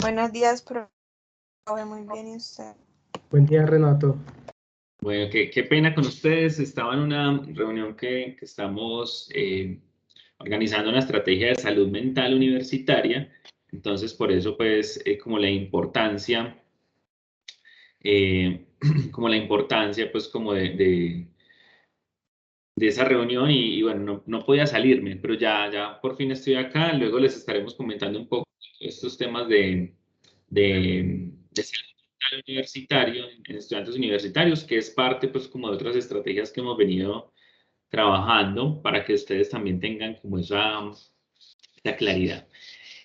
Buenos días, profe. Muy bien, ¿y usted? Buen día, Renato. Bueno, qué pena con ustedes. Estaba en una reunión que estamos organizando una estrategia de salud mental universitaria. Entonces, por eso, pues, como la importancia, eh, pues, como de esa reunión y bueno, no podía salirme, pero ya por fin estoy acá. Luego les estaremos comentando un poco estos temas de salud mental universitario, en estudiantes universitarios, que es parte, pues, como de otras estrategias que hemos venido trabajando para que ustedes también tengan como esa claridad.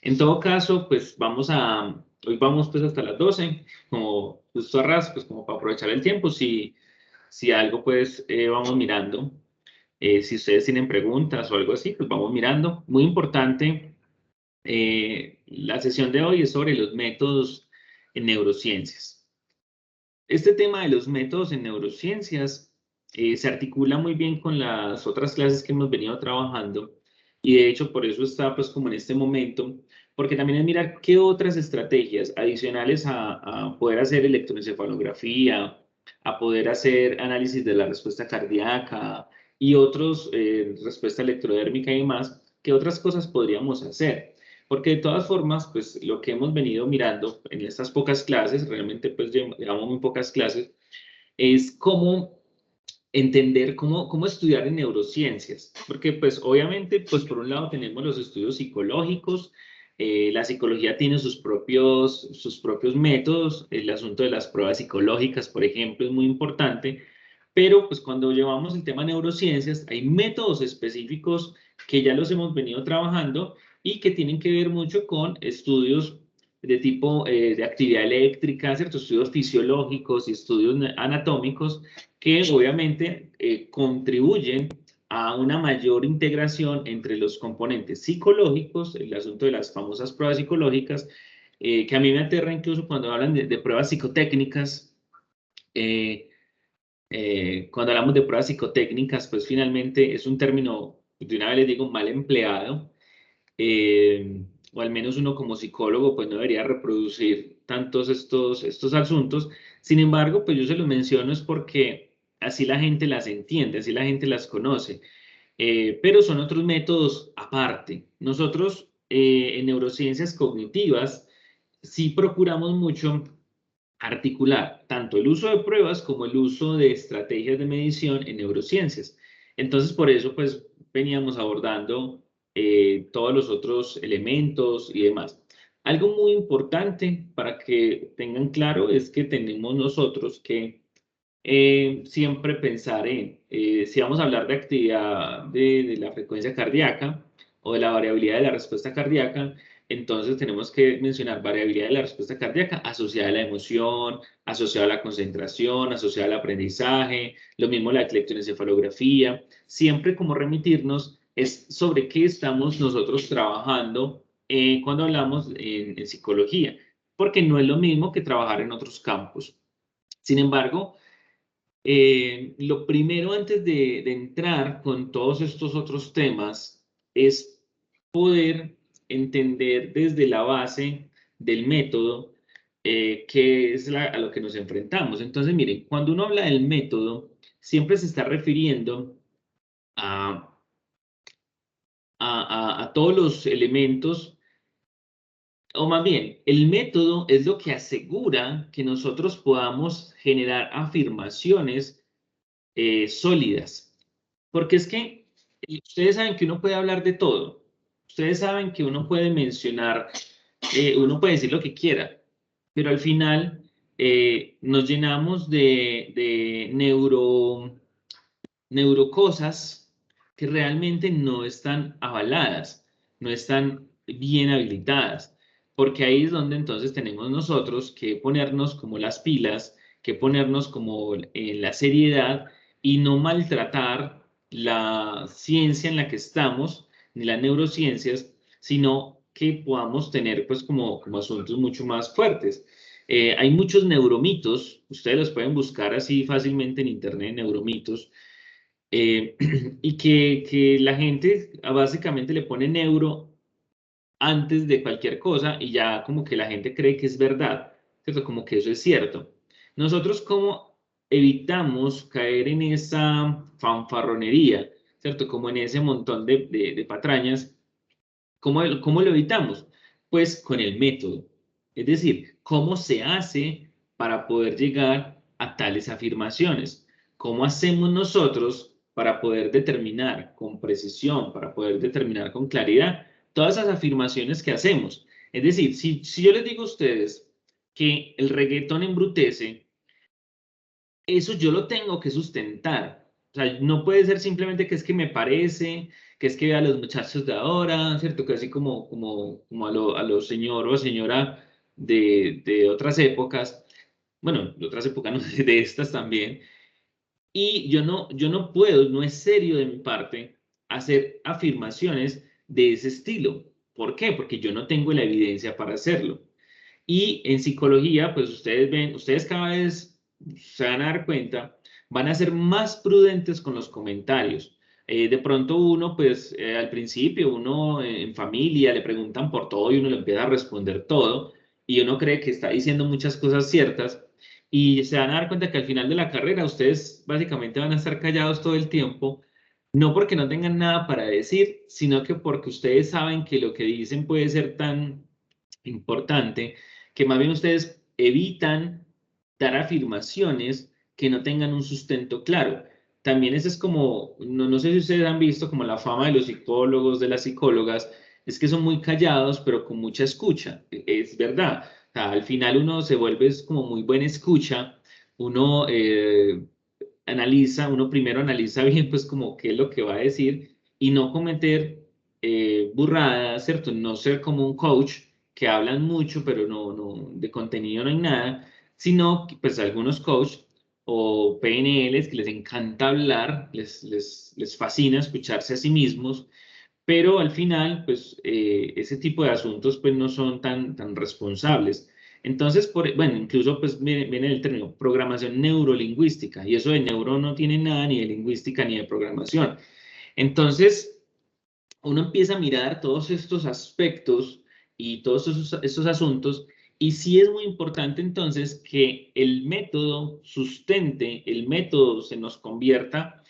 En todo caso, pues hoy vamos pues hasta las 12, como justo a ras, pues como para aprovechar el tiempo, si algo pues vamos mirando, si ustedes tienen preguntas o algo así, pues vamos mirando. Muy importante, la sesión de hoy es sobre los métodos en neurociencias. Este tema de los métodos en neurociencias se articula muy bien con las otras clases que hemos venido trabajando y de hecho por eso está pues como en este momento, porque también es mirar qué otras estrategias adicionales a poder hacer electroencefalografía, a poder hacer análisis de la respuesta cardíaca y otros, respuesta electrodérmica y demás, qué otras cosas podríamos hacer. Porque de todas formas, pues lo que hemos venido mirando en estas pocas clases, realmente pues llevamos muy pocas clases, es cómo entender cómo estudiar en neurociencias. Porque pues obviamente, pues por un lado tenemos los estudios psicológicos, la psicología tiene sus propios métodos, el asunto de las pruebas psicológicas, por ejemplo, es muy importante, pero pues cuando llevamos el tema neurociencias, hay métodos específicos que ya los hemos venido trabajando y que tienen que ver mucho con estudios de tipo de actividad eléctrica, ¿cierto? Estudios fisiológicos y estudios anatómicos que obviamente contribuyen a una mayor integración entre los componentes psicológicos, el asunto de las famosas pruebas psicológicas, que a mí me aterra incluso cuando hablan de pruebas psicotécnicas. eh, Cuando hablamos de pruebas psicotécnicas, pues finalmente es un término, de una vez les digo, mal empleado, o al menos uno como psicólogo, pues no debería reproducir tantos estos asuntos. Sin embargo, pues yo se los menciono es porque así la gente las entiende, así la gente las conoce. Pero son otros métodos aparte. Nosotros en neurociencias cognitivas sí procuramos mucho articular tanto el uso de pruebas como el uso de estrategias de medición en neurociencias. Entonces, por eso, pues, veníamos abordando todos los otros elementos y demás. Algo muy importante para que tengan claro es que tenemos nosotros que siempre pensar en, si vamos a hablar de actividad de la frecuencia cardíaca o de la variabilidad de la respuesta cardíaca, entonces tenemos que mencionar variabilidad de la respuesta cardíaca asociada a la emoción, asociada a la concentración, asociada al aprendizaje, lo mismo la electroencefalografía, siempre como remitirnos es sobre qué estamos nosotros trabajando cuando hablamos en psicología, porque no es lo mismo que trabajar en otros campos. Sin embargo, lo primero antes de entrar con todos estos otros temas es poder entender desde la base del método qué es a lo que nos enfrentamos. Entonces, miren, cuando uno habla del método, siempre se está refiriendo a, a todos los elementos, o más bien, el método es lo que asegura que nosotros podamos generar afirmaciones sólidas. Porque es que ustedes saben que uno puede hablar de todo. Ustedes saben que uno puede mencionar, uno puede decir lo que quiera, pero al final nos llenamos de neurocosas que realmente no están avaladas, no están bien habilitadas, porque ahí es donde entonces tenemos nosotros que ponernos como las pilas, que ponernos como en la seriedad y no maltratar la ciencia en la que estamos, ni las neurociencias, sino que podamos tener pues como asuntos mucho más fuertes. Hay muchos neuromitos, ustedes los pueden buscar así fácilmente en internet, neuromitos, y que la gente básicamente le pone neuro antes de cualquier cosa y ya como que la gente cree que es verdad, ¿cierto? Como que eso es cierto. Nosotros como evitamos caer en esa fanfarronería, ¿cierto? Como en ese montón de patrañas. ¿Cómo lo evitamos? Pues con el método. Es decir, cómo se hace para poder llegar a tales afirmaciones. ¿Cómo hacemos nosotros para poder determinar con precisión, para poder determinar con claridad todas esas afirmaciones que hacemos? Es decir, si yo les digo a ustedes que el reggaetón embrutece, eso yo lo tengo que sustentar. O sea, no puede ser simplemente que es que me parece, que es que a los muchachos de ahora, ¿cierto? Que así como a los señor o señora de otras épocas, bueno, de otras épocas, no sé, de estas también. Y yo no puedo, no es serio de mi parte, hacer afirmaciones de ese estilo. ¿Por qué? Porque yo no tengo la evidencia para hacerlo. Y en psicología, pues ustedes ven, ustedes cada vez se van a dar cuenta, van a ser más prudentes con los comentarios. De pronto uno, pues al principio, uno en familia le preguntan por todo y uno le empieza a responder todo y uno cree que está diciendo muchas cosas ciertas y se van a dar cuenta que al final de la carrera ustedes básicamente van a estar callados todo el tiempo, no porque no tengan nada para decir, sino que porque ustedes saben que lo que dicen puede ser tan importante que más bien ustedes evitan dar afirmaciones que no tengan un sustento claro. También eso es como, no sé si ustedes han visto como la fama de los psicólogos, de las psicólogas, es que son muy callados, pero con mucha escucha. Es verdad. O sea, al final uno se vuelve como muy buena escucha, uno analiza, uno primero analiza bien pues como qué es lo que va a decir y no cometer burradas, ¿cierto? No ser como un coach que hablan mucho, pero no, de contenido no hay nada, sino que, pues algunos coach o PNLs que les encanta hablar, les fascina escucharse a sí mismos, pero al final, pues ese tipo de asuntos pues no son tan responsables. Entonces, bueno, incluso pues viene el término programación neurolingüística y eso de neuro no tiene nada ni de lingüística ni de programación. Entonces, uno empieza a mirar todos estos aspectos y todos esos asuntos, y sí es muy importante entonces que el método sustente, el método se nos convierta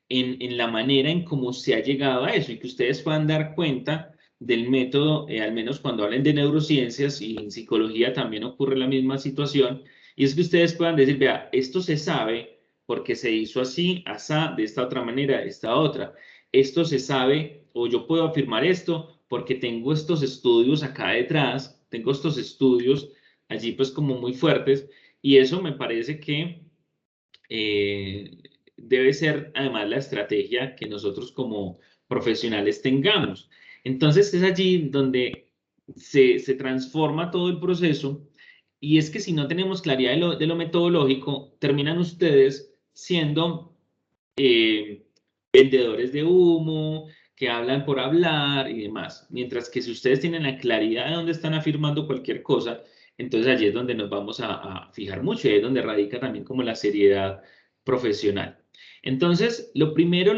en la manera en cómo se ha llegado a eso y que ustedes puedan dar cuenta del método, al menos cuando hablen de neurociencias y en psicología también ocurre la misma situación, y es que ustedes puedan decir, vea, esto se sabe porque se hizo así, asá, de esta otra manera, de esta otra. Esto se sabe, o yo puedo afirmar esto porque tengo estos estudios acá detrás, tengo estos estudios allí pues como muy fuertes, y eso me parece que eh, debe ser además la estrategia que nosotros como profesionales tengamos. Entonces es allí donde se transforma todo el proceso y es que si no tenemos claridad de lo metodológico, terminan ustedes siendo vendedores de humo, que hablan por hablar y demás. Mientras que si ustedes tienen la claridad de dónde están afirmando cualquier cosa, entonces allí es donde nos vamos a fijar mucho y ahí es donde radica también como la seriedad profesional. Entonces, lo primero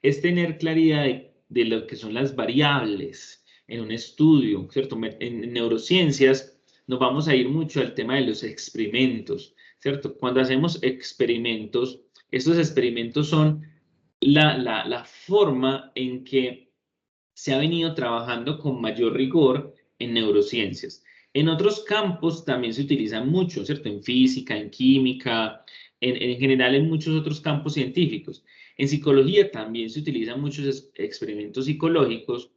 es tener claridad de lo que son las variables en un estudio, ¿cierto? En neurociencias nos vamos a ir mucho al tema de los experimentos, ¿cierto? Cuando hacemos experimentos, estos experimentos son la forma en que se ha venido trabajando con mayor rigor en neurociencias. En otros campos también se utilizan mucho, ¿cierto? En física, en química, en general en muchos otros campos científicos. En psicología también se utilizan muchos experimentos psicológicos,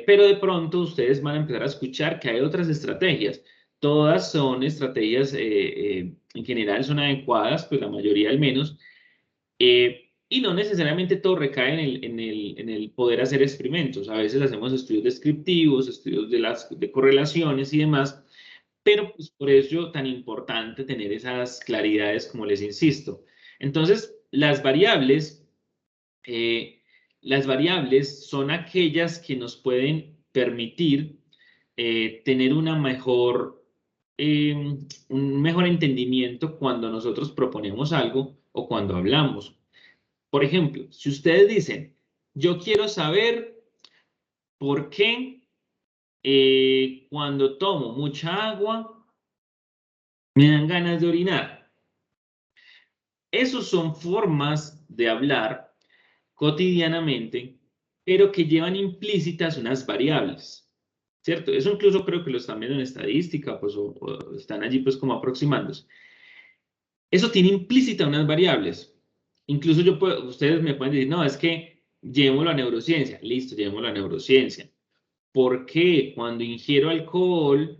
pero de pronto ustedes van a empezar a escuchar que hay otras estrategias. Todas son estrategias, en general son adecuadas, pues la mayoría al menos, y no necesariamente todo recae en el poder hacer experimentos. A veces hacemos estudios descriptivos, estudios de correlaciones y demás, pero pues por eso tan importante tener esas claridades, como les insisto. Entonces, eh, las variables son aquellas que nos pueden permitir tener un mejor entendimiento cuando nosotros proponemos algo o cuando hablamos. Por ejemplo, si ustedes dicen, yo quiero saber ¿por qué cuando tomo mucha agua me dan ganas de orinar? Esas son formas de hablar cotidianamente, pero que llevan implícitas unas variables, ¿cierto? Eso incluso creo que lo están viendo en estadística, pues, o están allí pues como aproximándose. Eso tiene implícita unas variables. Incluso ustedes me pueden decir, no, es que llevémoslo a neurociencia. Listo, llevémoslo a neurociencia. ¿Por qué cuando ingiero alcohol,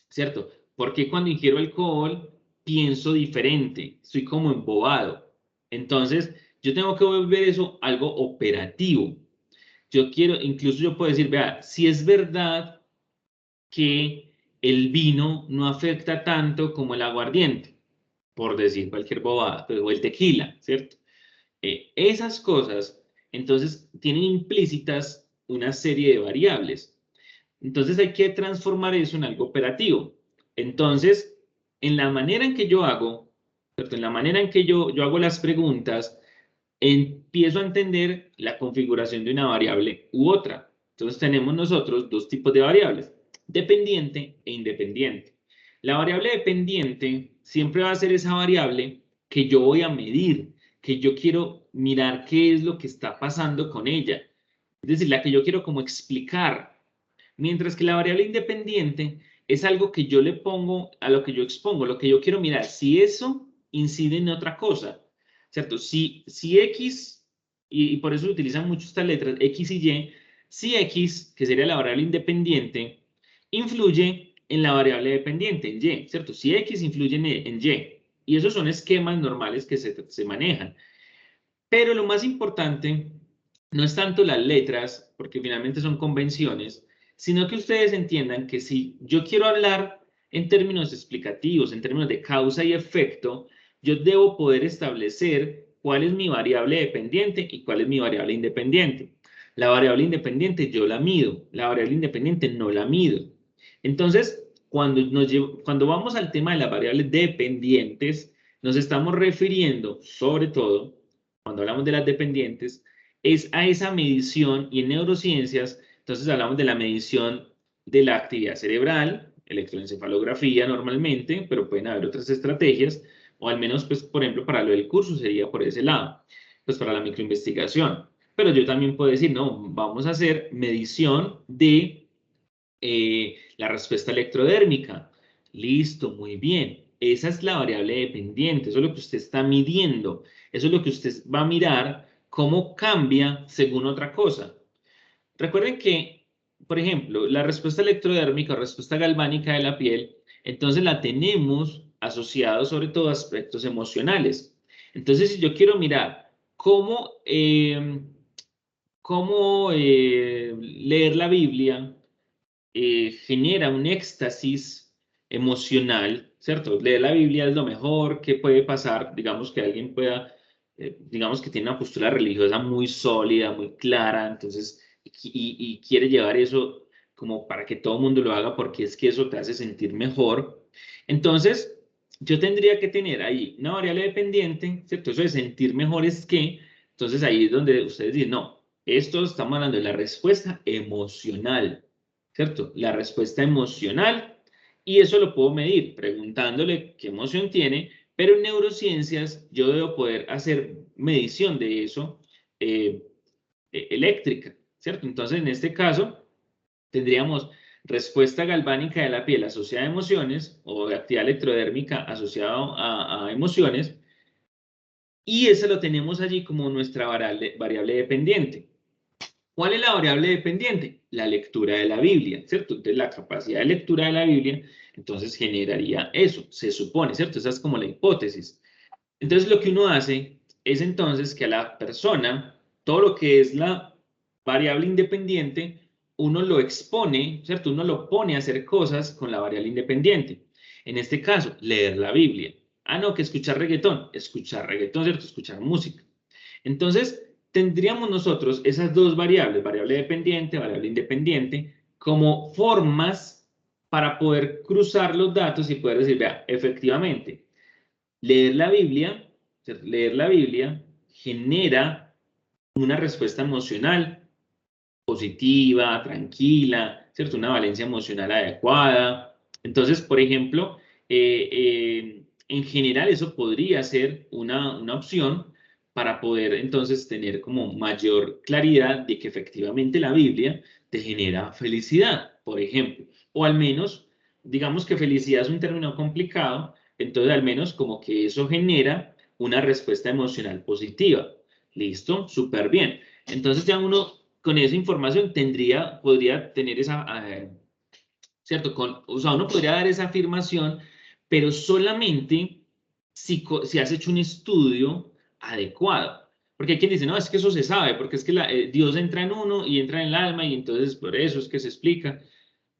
cierto? ¿Por qué cuando ingiero alcohol pienso diferente? Estoy como embobado. Entonces, yo tengo que volver eso algo operativo. Incluso yo puedo decir, vea, si es verdad que el vino no afecta tanto como el aguardiente, por decir cualquier bobada, o el tequila, ¿cierto? Esas cosas, entonces, tienen implícitas una serie de variables. Entonces hay que transformar eso en algo operativo. Entonces, en la manera en que yo hago, ¿cierto? En la manera en que yo hago las preguntas, empiezo a entender la configuración de una variable u otra. Entonces tenemos nosotros dos tipos de variables, dependiente e independiente. La variable dependiente siempre va a ser esa variable que yo voy a medir, que yo quiero mirar qué es lo que está pasando con ella. Es decir, la que yo quiero como explicar. Mientras que la variable independiente es algo que yo le pongo a lo que yo expongo, lo que yo quiero mirar, si eso incide en otra cosa. ¿Cierto? Si X, y por eso se utilizan mucho estas letras, X y Y, si X, que sería la variable independiente, influye en la variable dependiente, en Y, ¿cierto? Si X influye en Y. Y esos son esquemas normales que se manejan. Pero lo más importante no es tanto las letras, porque finalmente son convenciones, sino que ustedes entiendan que si yo quiero hablar en términos explicativos, en términos de causa y efecto, yo debo poder establecer cuál es mi variable dependiente y cuál es mi variable independiente. La variable independiente yo la mido, la variable independiente no la mido. Entonces, cuando vamos al tema de las variables dependientes, nos estamos refiriendo sobre todo, cuando hablamos de las dependientes, es a esa medición, y en neurociencias, entonces hablamos de la medición de la actividad cerebral, electroencefalografía normalmente, pero pueden haber otras estrategias, o al menos, pues, por ejemplo, para lo del curso sería por ese lado, pues para la microinvestigación. Pero yo también puedo decir, no, vamos a hacer medición de la respuesta electrodérmica. Listo, muy bien. Esa es la variable dependiente, eso es lo que usted está midiendo, eso es lo que usted va a mirar cómo cambia según otra cosa. Recuerden que, por ejemplo, la respuesta electrodérmica o respuesta galvánica de la piel, entonces la tenemos asociada sobre todo a aspectos emocionales. Entonces, si yo quiero mirar cómo leer la Biblia genera un éxtasis emocional, ¿cierto? Leer la Biblia es lo mejor que puede pasar, digamos que alguien pueda, digamos que tiene una postura religiosa muy sólida, muy clara, entonces, y quiere llevar eso como para que todo el mundo lo haga porque es que eso te hace sentir mejor. Entonces, yo tendría que tener ahí una variable dependiente, ¿cierto? Eso de sentir mejor es que, entonces ahí es donde ustedes dicen, no, esto estamos hablando de la respuesta emocional. ¿Cierto? La respuesta emocional, y eso lo puedo medir preguntándole qué emoción tiene, pero en neurociencias yo debo poder hacer medición de eso eléctrica, ¿cierto? Entonces, en este caso, tendríamos respuesta galvánica de la piel asociada a emociones o de actividad electrodérmica asociada a emociones, y eso lo tenemos allí como nuestra variable dependiente. ¿Cuál es la variable dependiente? La lectura de la Biblia, ¿cierto? Entonces, la capacidad de lectura de la Biblia, entonces generaría eso, se supone, ¿cierto? Esa es como la hipótesis. Entonces, lo que uno hace es entonces que a la persona, todo lo que es la variable independiente, uno lo expone, ¿cierto? Uno lo pone a hacer cosas con la variable independiente. En este caso, leer la Biblia. Ah, no, que escuchar reggaetón, ¿cierto? Escuchar música. Entonces, tendríamos nosotros esas dos variables, variable dependiente, variable independiente, como formas para poder cruzar los datos y poder decir, vea, efectivamente, leer la Biblia genera una respuesta emocional positiva, tranquila, ¿cierto? Una valencia emocional adecuada. Entonces, por ejemplo, en general eso podría ser una opción para poder entonces tener como mayor claridad de que efectivamente la Biblia te genera felicidad, por ejemplo, o al menos, digamos que felicidad es un término complicado, entonces al menos como que eso genera una respuesta emocional positiva. ¿Listo? Súper bien. Entonces ya uno con esa información podría tener esa, ¿cierto? O sea, uno podría dar esa afirmación, pero solamente si has hecho un estudio adecuado. Porque hay quien dice, no, es que eso se sabe, porque es que Dios entra en uno y entra en el alma y entonces por eso es que se explica.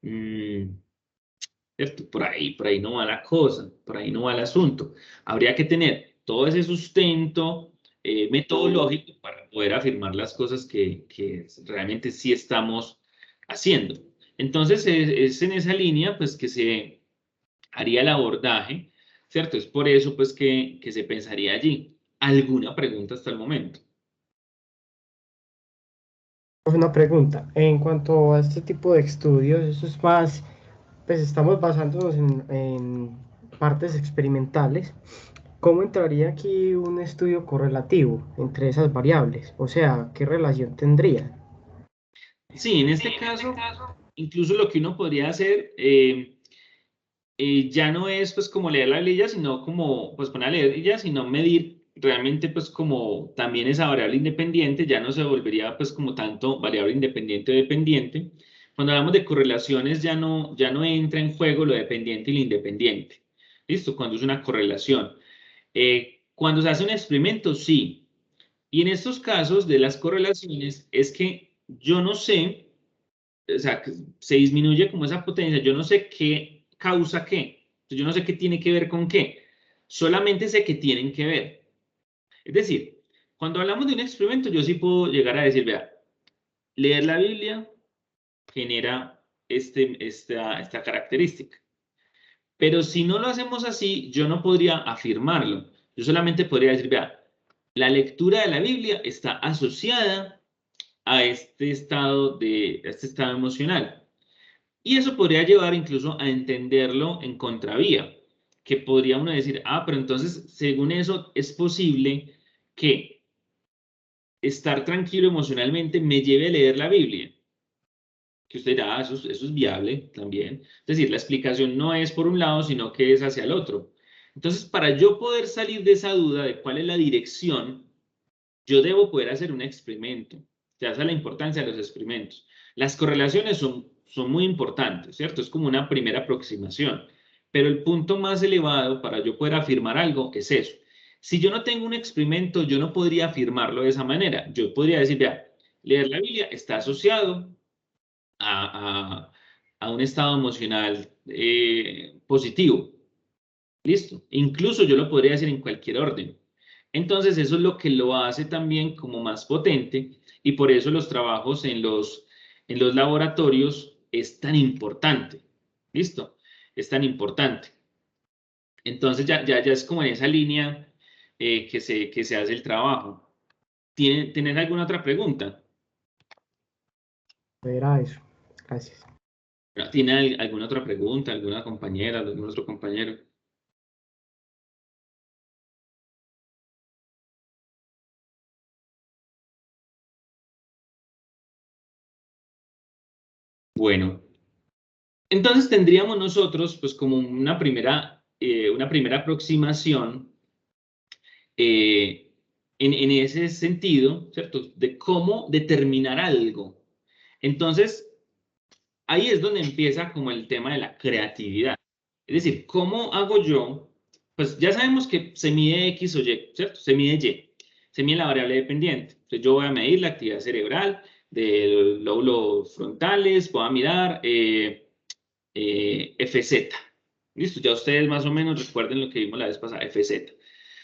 ¿Cierto? Por ahí no va la cosa, por ahí no va el asunto. Habría que tener todo ese sustento metodológico para poder afirmar las cosas que realmente sí estamos haciendo. Entonces, es en esa línea pues que se haría el abordaje, ¿cierto? Es por eso pues que se pensaría allí. ¿Alguna pregunta hasta el momento? Una pregunta, en cuanto a este tipo de estudios, eso es más, pues estamos basándonos en partes experimentales. ¿Cómo entraría aquí un estudio correlativo entre esas variables? O sea, ¿qué relación tendría? Sí, en este caso, incluso lo que uno podría hacer ya no es pues como leer la ley, sino como pues poner a leer ella, sino medir realmente pues como también esa variable independiente, ya no se volvería pues como tanto variable independiente o dependiente. Cuando hablamos de correlaciones ya no entra en juego lo dependiente y lo independiente. ¿Listo? Cuando es una correlación. Cuando se hace un experimento, sí. Y en estos casos de las correlaciones es que yo no sé, o sea, que se disminuye como esa potencia, yo no sé qué causa qué, yo no sé qué tiene que ver con qué, solamente sé que tienen que ver. Es decir, cuando hablamos de un experimento, yo sí puedo llegar a decir, vea, leer la Biblia genera esta característica. Pero si no lo hacemos así, yo no podría afirmarlo. Yo solamente podría decir, vea, la lectura de la Biblia está asociada a a este estado emocional. Y eso podría llevar incluso a entenderlo en contravía, que podría uno decir, ah, pero entonces, según eso, es posible que estar tranquilo emocionalmente me lleve a leer la Biblia. Que usted dirá, ah, eso es viable también. Es decir, la explicación no es por un lado, sino que es hacia el otro. Entonces, para yo poder salir de esa duda de cuál es la dirección, yo debo poder hacer un experimento. Ya esa es la importancia de los experimentos. Las correlaciones son muy importantes, ¿cierto? Es como una primera aproximación. Pero el punto más elevado para yo poder afirmar algo es eso. Si yo no tengo un experimento, yo no podría afirmarlo de esa manera. Yo podría decir, vea, leer la Biblia está asociado a un estado emocional positivo. ¿Listo? Incluso yo lo podría decir en cualquier orden. Entonces, eso es lo que lo hace también como más potente y por eso los trabajos en los laboratorios es tan importante. ¿Listo? Es tan importante. Entonces, ya es como en esa línea que se hace el trabajo. ¿Tienen alguna otra pregunta? Era eso. Gracias. ¿Tiene alguna otra pregunta? ¿Alguna compañera? ¿Algún otro compañero? Bueno, entonces tendríamos nosotros, pues como una primera aproximación en ese sentido, ¿cierto? De cómo determinar algo. Entonces, ahí es donde empieza como el tema de la creatividad. Es decir, ¿cómo hago yo? Pues ya sabemos que se mide X o Y, ¿cierto? Se mide Y, se mide la variable dependiente. Entonces yo voy a medir la actividad cerebral de los lóbulos frontales, voy a mirar FZ. Listo, ya ustedes más o menos recuerden lo que vimos la vez pasada, FZ.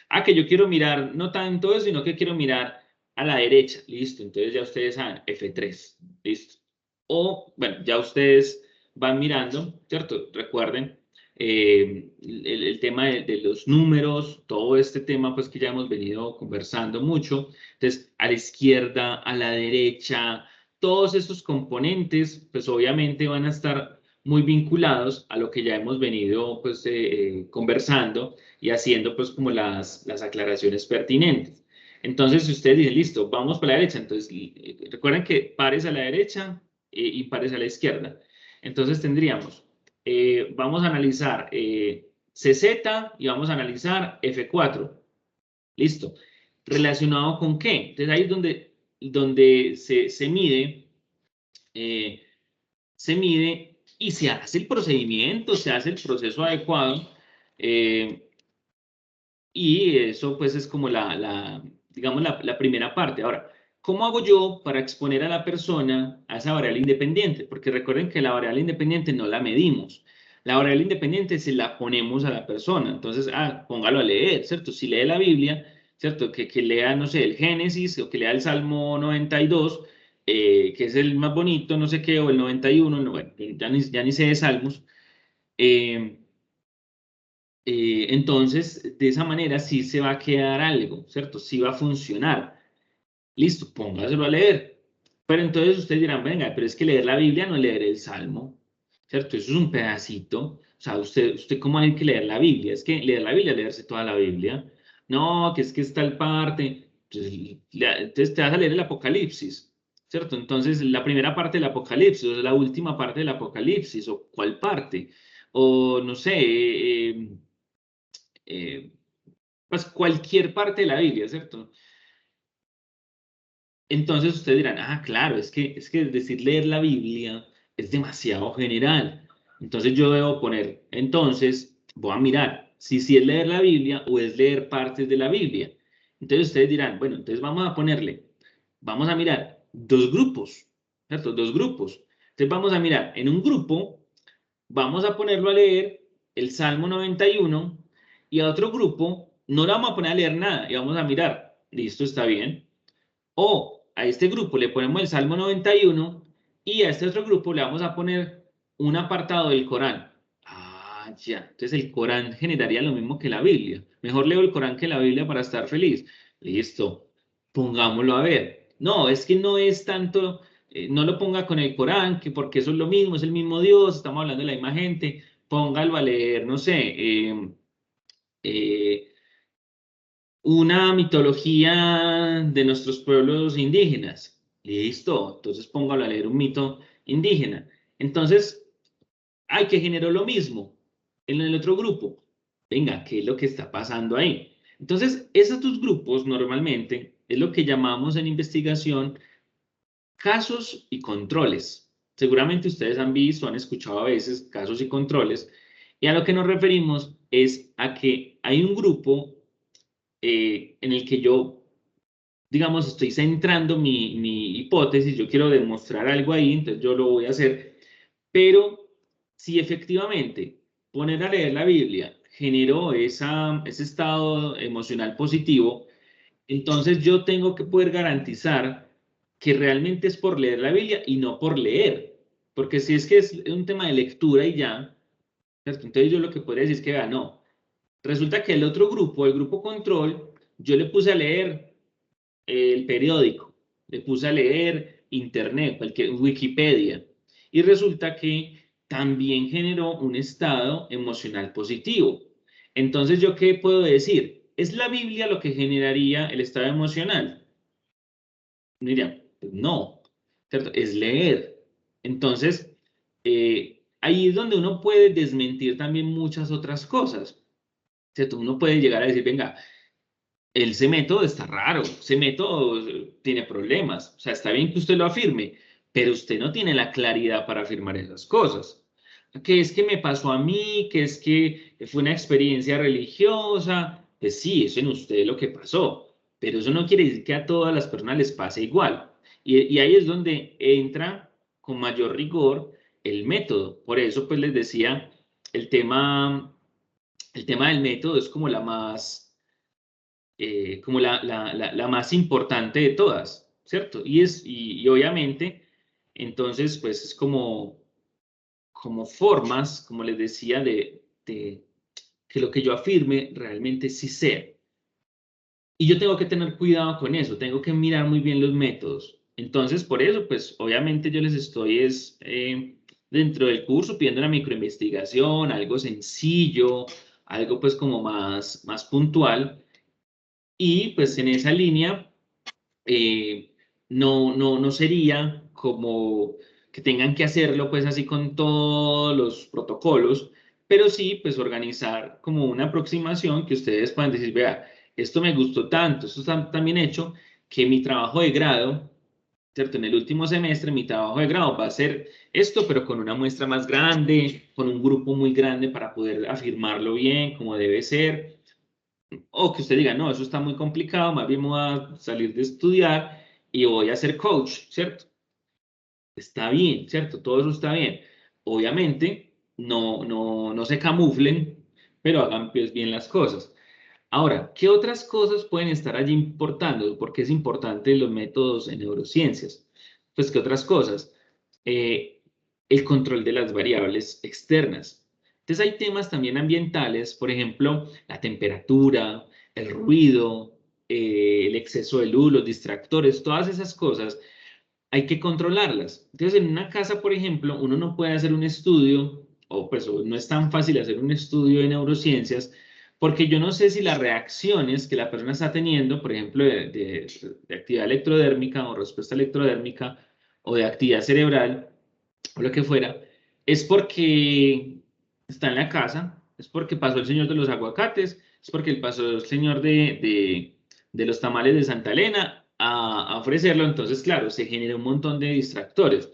Ah, que yo quiero mirar no tanto eso, sino que quiero mirar a la derecha. Listo, entonces ya ustedes saben, F3. Listo. O, bueno, ya ustedes van mirando, ¿cierto? Recuerden el tema de los números, todo este tema pues que ya hemos venido conversando mucho. Entonces, a la izquierda, a la derecha, todos estos componentes, pues obviamente van a estar muy vinculados a lo que ya hemos venido pues conversando y haciendo pues como las aclaraciones pertinentes. Entonces, si ustedes dicen, listo, vamos para la derecha, entonces recuerden que pares a la derecha y pares a la izquierda. Entonces tendríamos, vamos a analizar CZ y vamos a analizar F4. Listo. ¿Relacionado con qué? Entonces ahí es donde se mide y se hace el procedimiento, se hace el proceso adecuado, y eso pues es como digamos, la primera parte. Ahora, ¿cómo hago yo para exponer a la persona a esa variable independiente? Porque recuerden que la variable independiente no la medimos. La variable independiente se la ponemos a la persona. Entonces, póngalo a leer, ¿cierto? Si lee la Biblia, ¿cierto? Que lea, no sé, el Génesis o que lea el Salmo 92, que es el más bonito, no sé qué, o el 91, no, bueno, ya ni sé de salmos. Entonces, de esa manera sí se va a quedar algo, ¿cierto? Sí va a funcionar. Listo, póngaselo a leer. Pero entonces ustedes dirán, venga, pero es que leer la Biblia no es leer el Salmo, ¿cierto? Eso es un pedacito. O sea, usted ¿cómo hay que leer la Biblia? Es que leer la Biblia es leerse toda la Biblia. No, que es que es tal parte. Entonces te vas a leer el Apocalipsis, ¿cierto? Entonces, la primera parte del Apocalipsis, o la última parte del Apocalipsis, o cuál parte. O no sé, eh, pues cualquier parte de la Biblia, ¿cierto? Entonces ustedes dirán, claro, es decir leer la Biblia es demasiado general. Entonces yo debo poner, entonces voy a mirar si es leer la Biblia o es leer partes de la Biblia. Entonces ustedes dirán, bueno, entonces vamos a mirar dos grupos, ¿cierto? Dos grupos. Entonces vamos a mirar, en un grupo vamos a ponerlo a leer el Salmo 91 y a otro grupo no le vamos a poner a leer nada y vamos a mirar, listo, está bien. O a este grupo le ponemos el Salmo 91 y a este otro grupo le vamos a poner un apartado del Corán. Ya. Entonces el Corán generaría lo mismo que la Biblia. Mejor leo el Corán que la Biblia para estar feliz. Listo. Pongámoslo a ver. No, es que no es tanto, no lo ponga con el Corán, que porque eso es lo mismo, es el mismo Dios, estamos hablando de la misma gente. Póngalo a leer, no sé, una mitología de nuestros pueblos indígenas. Listo, entonces póngalo a leer un mito indígena. Entonces, que generó lo mismo en el otro grupo. Venga, ¿qué es lo que está pasando ahí? Entonces, esos dos grupos normalmente es lo que llamamos en investigación casos y controles. Seguramente ustedes han visto, han escuchado a veces casos y controles, y a lo que nos referimos es a que hay un grupo en el que yo, digamos, estoy centrando mi hipótesis, yo quiero demostrar algo ahí, entonces yo lo voy a hacer, pero si efectivamente poner a leer la Biblia generó ese estado emocional positivo, entonces yo tengo que poder garantizar que realmente es por leer la Biblia y no por leer, porque si es que es un tema de lectura y ya, ¿cierto? Entonces yo lo que podría decir es que, vea, no, resulta que el otro grupo, el grupo control, yo le puse a leer el periódico, le puse a leer internet, cualquier Wikipedia, y resulta que también generó un estado emocional positivo. Entonces, ¿yo qué puedo decir? ¿Es la Biblia lo que generaría el estado emocional? Mira, pues no, ¿cierto? Es leer. Entonces, ahí es donde uno puede desmentir también muchas otras cosas, ¿cierto? Uno puede llegar a decir, venga, ese método está raro, ese método tiene problemas. O sea, está bien que usted lo afirme, pero usted no tiene la claridad para afirmar esas cosas. Que es que me pasó a mí, que es que fue una experiencia religiosa. Pues sí, eso en usted es lo que pasó, pero eso no quiere decir que a todas las personas les pase igual. Y ahí es donde entra con mayor rigor el método. Por eso, pues les decía, el tema del método es como la más importante de todas, ¿cierto? Y obviamente, entonces, pues es como formas, como les decía, de que lo que yo afirme realmente sí sea. Y yo tengo que tener cuidado con eso, tengo que mirar muy bien los métodos. Entonces, por eso, pues, obviamente yo les estoy dentro del curso pidiendo una microinvestigación, algo sencillo, algo pues como más puntual, y pues en esa línea no sería como que tengan que hacerlo pues así con todos los protocolos, pero sí pues organizar como una aproximación que ustedes puedan decir, vea, esto me gustó tanto, esto está tan bien hecho, que mi trabajo de grado, ¿cierto? En el último semestre mi trabajo de grado va a ser esto, pero con una muestra más grande, con un grupo muy grande para poder afirmarlo bien, como debe ser. O que usted diga, no, eso está muy complicado, más bien me voy a salir de estudiar y voy a ser coach, ¿cierto? Está bien, ¿cierto? Todo eso está bien. Obviamente, no se camuflen, pero hagan pues bien las cosas. Ahora, ¿qué otras cosas pueden estar allí importando? ¿Por qué es importante los métodos en neurociencias? Pues, ¿qué otras cosas? Eh, el control de las variables externas. Entonces, hay temas también ambientales, por ejemplo, la temperatura, el ruido, el exceso de luz, los distractores, todas esas cosas hay que controlarlas. Entonces, en una casa, por ejemplo, uno no puede hacer un estudio, o pues no es tan fácil hacer un estudio de neurociencias, porque yo no sé si las reacciones que la persona está teniendo, por ejemplo, de actividad electrodérmica o respuesta electrodérmica o de actividad cerebral o lo que fuera, es porque está en la casa, es porque pasó el señor de los aguacates, es porque pasó el señor de los tamales de Santa Elena a ofrecerlo. Entonces, claro, se genera un montón de distractores.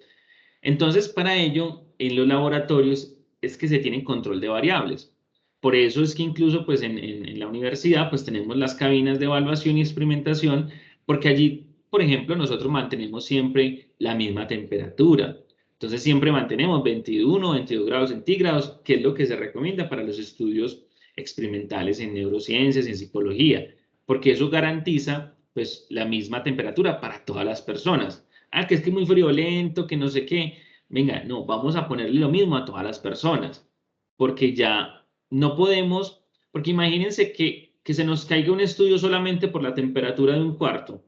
Entonces, para ello, en los laboratorios es que se tiene control de variables. Por eso es que incluso pues en la universidad pues tenemos las cabinas de evaluación y experimentación, porque allí, por ejemplo, nosotros mantenemos siempre la misma temperatura. Entonces siempre mantenemos 21, 22 grados centígrados, que es lo que se recomienda para los estudios experimentales en neurociencias y en psicología, porque eso garantiza pues la misma temperatura para todas las personas. Ah, que es que es muy friolento, que no sé qué. Venga, no, vamos a ponerle lo mismo a todas las personas, porque ya no podemos, porque imagínense que se nos caiga un estudio solamente por la temperatura de un cuarto.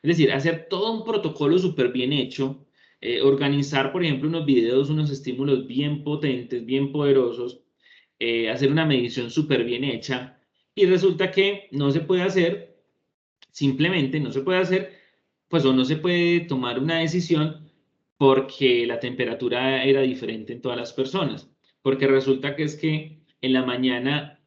Es decir, hacer todo un protocolo súper bien hecho, organizar, por ejemplo, unos videos, unos estímulos bien potentes, bien poderosos, hacer una medición súper bien hecha, y resulta que no se puede hacer, simplemente no se puede hacer, pues o no se puede tomar una decisión porque la temperatura era diferente en todas las personas, porque resulta que es que en la mañana,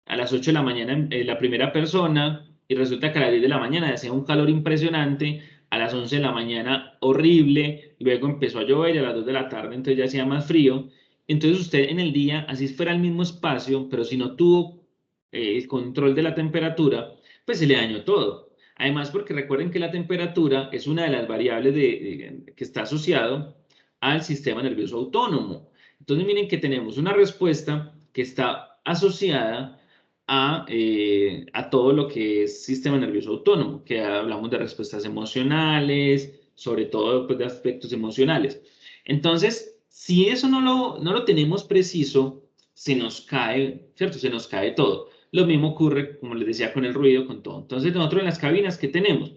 a las 8 de la mañana, la primera persona, y resulta que a las 10 de la mañana hacía un calor impresionante, a las 11 de la mañana horrible, luego empezó a llover y a las 2 de la tarde entonces ya hacía más frío. Entonces usted en el día, así fuera el mismo espacio, pero si no tuvo el control de la temperatura, pues se le dañó todo. Además, porque recuerden que la temperatura es una de las variables que está asociado al sistema nervioso autónomo. Entonces, miren que tenemos una respuesta que está asociada a todo lo que es sistema nervioso autónomo, que hablamos de respuestas emocionales, sobre todo pues, de aspectos emocionales. Entonces, si eso no lo tenemos preciso, se nos cae, ¿cierto? Se nos cae todo. Lo mismo ocurre, como les decía, con el ruido, con todo. Entonces, nosotros en las cabinas, ¿qué tenemos?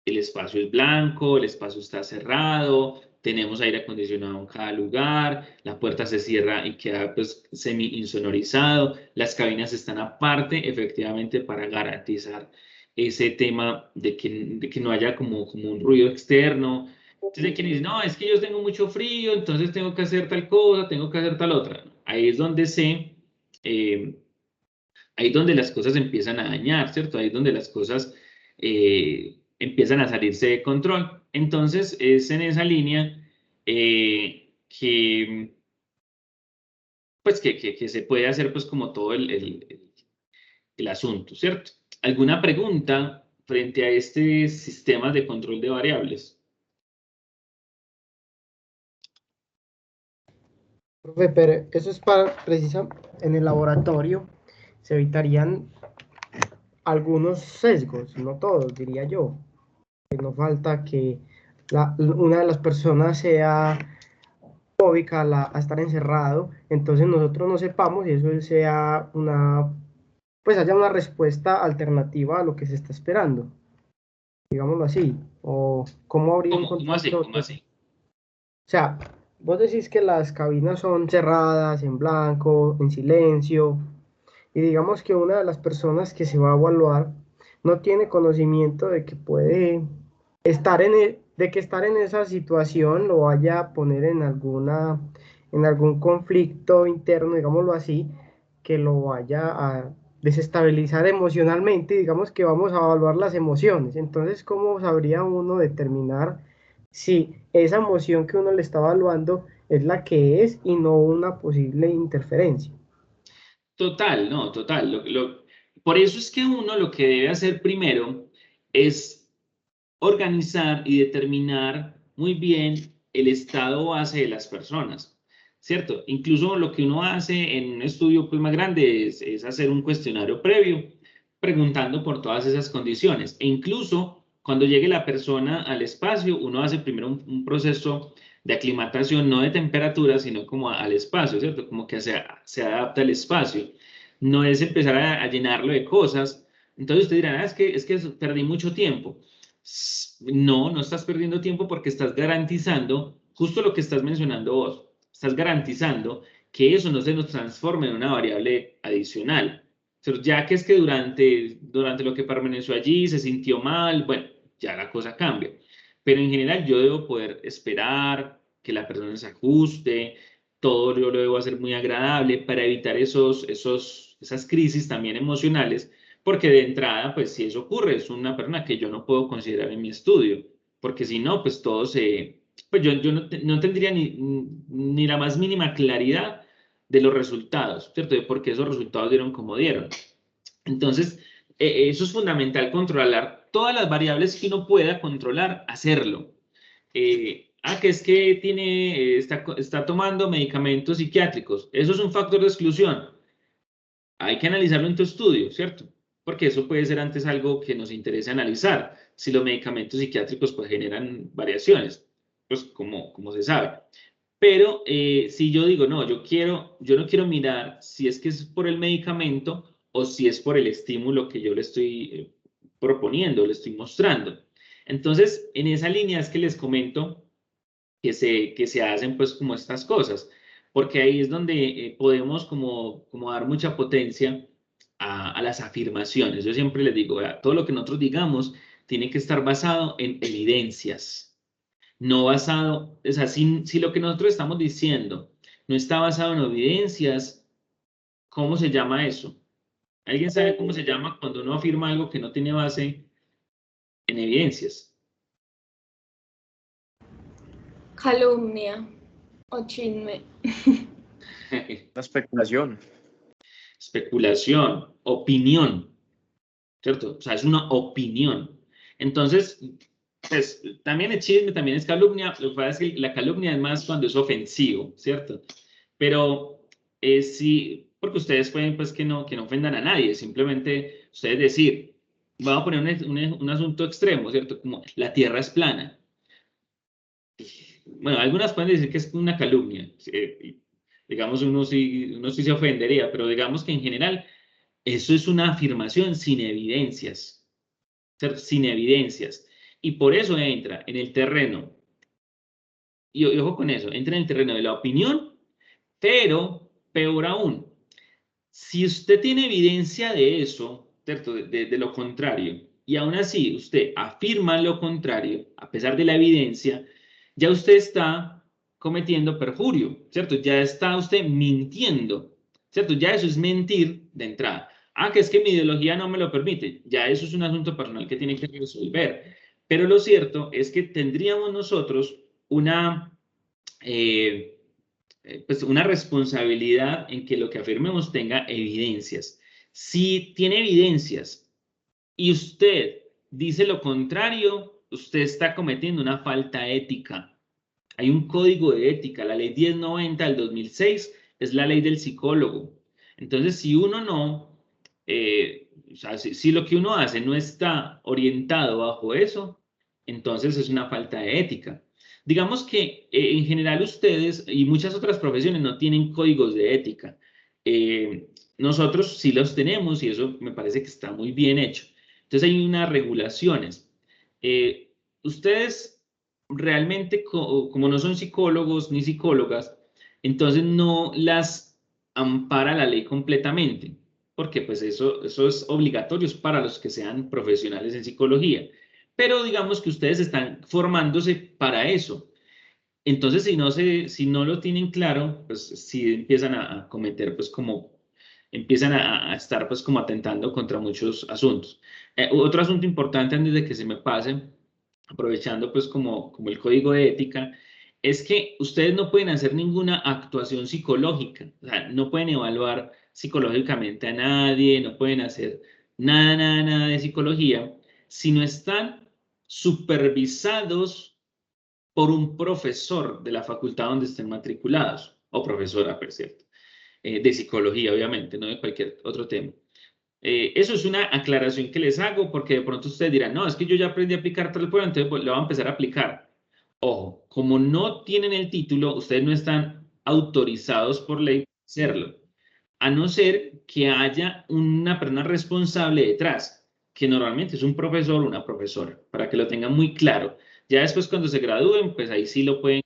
El espacio es blanco, el espacio está cerrado, tenemos aire acondicionado en cada lugar, la puerta se cierra y queda pues semi insonorizado, las cabinas están aparte efectivamente para garantizar ese tema de que no haya como un ruido externo. Entonces hay quien dice, no, es que yo tengo mucho frío, entonces tengo que hacer tal cosa, tengo que hacer tal otra. Ahí es donde eh, ahí es donde las cosas empiezan a dañar, ¿cierto? Ahí es donde las cosas empiezan a salirse de control. Entonces, es en esa línea pues, que se puede hacer pues como todo el asunto, ¿cierto? ¿Alguna pregunta frente a este sistema de control de variables? Profe, pero eso es para precisar en el laboratorio, se evitarían algunos sesgos, no todos, diría yo. Que no falta que una de las personas sea fóbica a estar encerrado, entonces nosotros no sepamos y eso sea una, pues haya una respuesta alternativa a lo que se está esperando. digámoslo así, o cómo habría un ¿Cómo control así? ¿Cómo sobre eso. así? O sea, vos decís que las cabinas son cerradas, en blanco, en silencio, y digamos que una de las personas que se va a evaluar no tiene conocimiento de que puede estar de que estar en esa situación lo vaya a poner en algún conflicto interno, digámoslo así, que lo vaya a desestabilizar emocionalmente, y digamos que vamos a evaluar las emociones. Entonces, ¿cómo sabría uno determinar si esa emoción que uno le está evaluando es la que es y no una posible interferencia? Total, no, total. Por eso es que uno lo que debe hacer primero es organizar y determinar muy bien el estado base de las personas, ¿cierto? Incluso lo que uno hace en un estudio pues, más grande es hacer un cuestionario previo, preguntando por todas esas condiciones. E incluso cuando llegue la persona al espacio, uno hace primero un proceso de aclimatación, no de temperatura, sino como al espacio, ¿cierto? Como que se adapta al espacio. No es empezar a llenarlo de cosas. Entonces usted dirá, es que perdí mucho tiempo. No, no estás perdiendo tiempo porque estás garantizando justo lo que estás mencionando vos. Estás garantizando que eso no se nos transforme en una variable adicional. Pero ya que es que durante lo que permaneció allí se sintió mal, bueno, ya la cosa cambia. Pero en general yo debo poder esperar que la persona se ajuste, todo yo lo debo hacer muy agradable para evitar esas crisis también emocionales porque de entrada, pues si eso ocurre, es una persona que yo no puedo considerar en mi estudio, porque si no, pues pues yo no tendría ni la más mínima claridad de los resultados, ¿cierto? De por qué esos resultados dieron como dieron. Entonces, eso es fundamental, controlar todas las variables que uno pueda controlar, hacerlo. Que es que está tomando medicamentos psiquiátricos. Eso es un factor de exclusión. Hay que analizarlo en tu estudio, ¿cierto? Porque eso puede ser antes algo que nos interese analizar, si los medicamentos psiquiátricos pues generan variaciones, pues como se sabe. Pero si yo digo, no, yo no quiero mirar si es que es por el medicamento o si es por el estímulo que yo le estoy proponiendo, le estoy mostrando. Entonces, en esa línea es que les comento que se hacen pues como estas cosas, porque ahí es donde podemos como dar mucha potencia a las afirmaciones. Yo siempre les digo, vea, todo lo que nosotros digamos tiene que estar basado en evidencias, no basado, o sea, si lo que nosotros estamos diciendo no está basado en evidencias, ¿cómo se llama eso? ¿Alguien sabe cómo se llama cuando uno afirma algo que no tiene base en evidencias? Calumnia o chisme. La especulación. Especulación, opinión, ¿cierto? O sea, es una opinión. Entonces, pues también es chisme, también es calumnia. Lo que pasa es que la calumnia es más cuando es ofensivo, ¿cierto? Pero sí, porque ustedes pueden, pues, que no ofendan a nadie. Simplemente ustedes decir, vamos a poner un asunto extremo, ¿cierto? Como la Tierra es plana. Bueno, algunas pueden decir que es una calumnia. Digamos, uno sí se ofendería, pero digamos que en general eso es una afirmación sin evidencias, ¿cierto? Sin evidencias. Y por eso entra en el terreno, y ojo con eso, entra en el terreno de la opinión, pero peor aún, si usted tiene evidencia de eso, ¿cierto? De lo contrario, y aún así usted afirma lo contrario, a pesar de la evidencia, ya usted está cometiendo perjurio, ¿cierto? Ya está usted mintiendo, ¿cierto? Ya eso es mentir de entrada. Que es que mi ideología no me lo permite. Ya eso es un asunto personal que tiene que resolver. Pero lo cierto es que tendríamos nosotros una, eh, pues una responsabilidad en que lo que afirmemos tenga evidencias. Si tiene evidencias y usted dice lo contrario, usted está cometiendo una falta ética. Hay un código de ética, la ley 1090 del 2006 es la ley del psicólogo. Entonces, si uno no, o sea, si lo que uno hace no está orientado bajo eso, entonces es una falta de ética. Digamos que en general ustedes y muchas otras profesiones no tienen códigos de ética. Nosotros sí los tenemos y eso me parece que está muy bien hecho. Entonces hay unas regulaciones. ustedes realmente, como no son psicólogos ni psicólogas, entonces no las ampara la ley completamente, porque pues eso es obligatorio para los que sean profesionales en psicología. Pero digamos que ustedes están formándose para eso. Entonces, si no lo tienen claro, pues sí empiezan a cometer, pues como, empiezan a estar pues como atentando contra muchos asuntos. Otro asunto importante antes de que se me pase, aprovechando pues como el código de ética, es que ustedes no pueden hacer ninguna actuación psicológica, o sea, no pueden evaluar psicológicamente a nadie, no pueden hacer nada de psicología, si no están supervisados por un profesor de la facultad donde estén matriculados, o profesora, por cierto, de psicología, obviamente, no de cualquier otro tema. Eso es una aclaración que les hago porque de pronto ustedes dirán, no, es que yo ya aprendí a aplicar tal prueba, entonces pues, lo voy a empezar a aplicar. Ojo, como no tienen el título, ustedes no están autorizados por ley a hacerlo, a no ser que haya una persona responsable detrás, que normalmente es un profesor o una profesora, para que lo tengan muy claro. Ya después cuando se gradúen, pues ahí sí lo pueden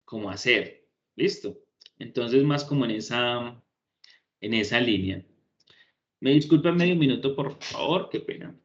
como hacer. ¿Listo? Entonces más como en esa línea. Me disculpan medio minuto, por favor, qué pena.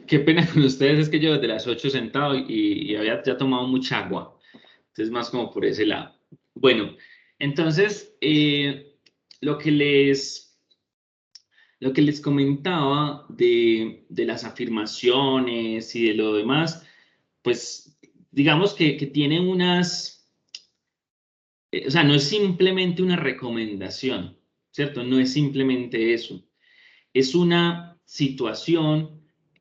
Qué pena con ustedes, es que yo desde las 8 sentado y había ya tomado mucha agua. Entonces, más como por ese lado. Bueno, entonces, lo que les, lo que les comentaba de las afirmaciones y de lo demás, pues digamos que tiene unas, o sea, no es simplemente una recomendación, ¿cierto? No es simplemente eso. Es una situación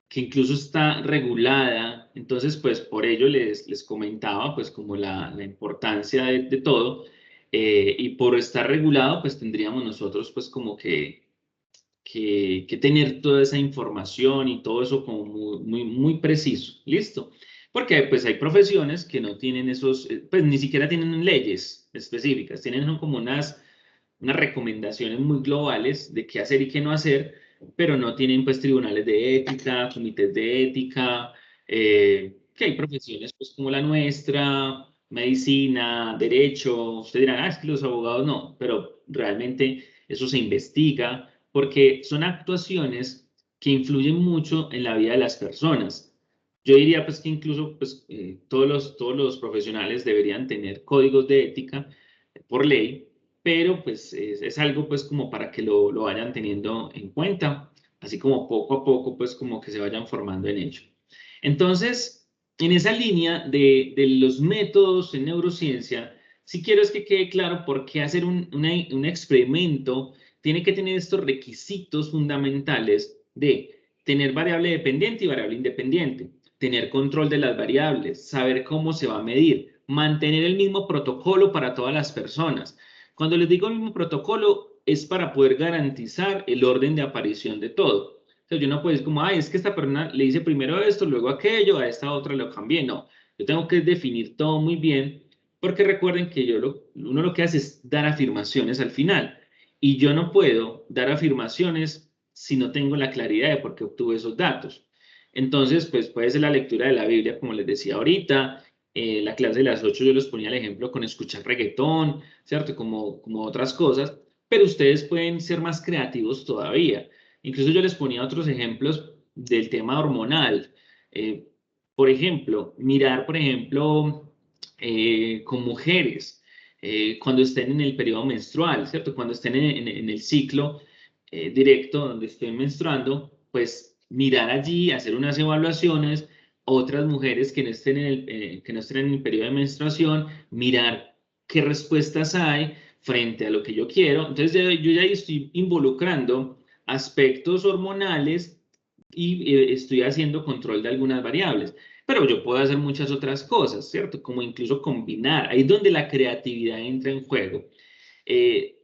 que incluso está regulada, entonces pues por ello les comentaba pues como la importancia de todo, y por estar regulado pues tendríamos nosotros pues como que tener toda esa información y todo eso como muy preciso, ¿listo? Porque pues hay profesiones que no tienen esos, pues ni siquiera tienen leyes específicas, tienen como unas recomendaciones muy globales de qué hacer y qué no hacer, pero no tienen pues tribunales de ética, comités de ética, que hay profesiones pues como la nuestra, medicina, derecho, ustedes dirán, ah, es que los abogados no, pero realmente eso se investiga porque son actuaciones que influyen mucho en la vida de las personas. Yo diría pues que incluso pues, todos los profesionales deberían tener códigos de ética por ley, pero pues es algo pues como para que lo vayan teniendo en cuenta, así como poco a poco pues como que se vayan formando en ello. Entonces, en esa línea de los métodos en neurociencia, sí quiero es que quede claro por qué hacer un experimento tiene que tener estos requisitos fundamentales de tener variable dependiente y variable independiente, tener control de las variables, saber cómo se va a medir, mantener el mismo protocolo para todas las personas. Cuando les digo el mismo protocolo, es para poder garantizar el orden de aparición de todo. O sea, yo no puedo decir como, ay, es que esta persona le hice primero esto, luego aquello, a esta otra lo cambié. No, yo tengo que definir todo muy bien, porque recuerden que uno lo que hace es dar afirmaciones al final. Y yo no puedo dar afirmaciones si no tengo la claridad de por qué obtuve esos datos. Entonces, pues puede ser la lectura de la Biblia, como les decía ahorita, la clase de las 8 yo les ponía el ejemplo con escuchar reggaetón, ¿cierto? Como otras cosas, pero ustedes pueden ser más creativos todavía. Incluso yo les ponía otros ejemplos del tema hormonal. Por ejemplo, mirar, por ejemplo, con mujeres, cuando estén en el periodo menstrual, ¿cierto? Cuando estén en el ciclo directo donde estén menstruando, pues mirar allí, hacer unas evaluaciones, otras mujeres que no estén que no estén en el periodo de menstruación, mirar qué respuestas hay frente a lo que yo quiero. Entonces yo ya estoy involucrando aspectos hormonales y estoy haciendo control de algunas variables. Pero yo puedo hacer muchas otras cosas, ¿cierto? Como incluso combinar. Ahí es donde la creatividad entra en juego. Eh,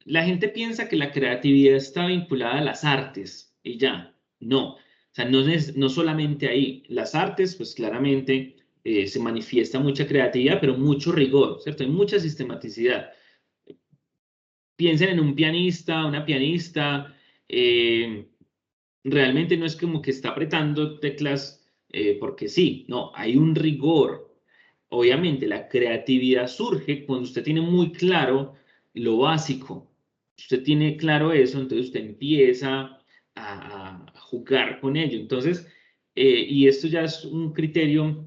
la gente piensa que la creatividad está vinculada a las artes y ya. No. O sea, no es no solamente ahí. Las artes, pues claramente se manifiesta mucha creatividad, pero mucho rigor, ¿cierto? Hay mucha sistematicidad. Piensen en un pianista, una pianista. Realmente no es como que está apretando teclas porque sí, no, hay un rigor. Obviamente la creatividad surge cuando usted tiene muy claro lo básico. Usted tiene claro eso, entonces usted empieza a jugar con ello. Entonces, y esto ya es un criterio,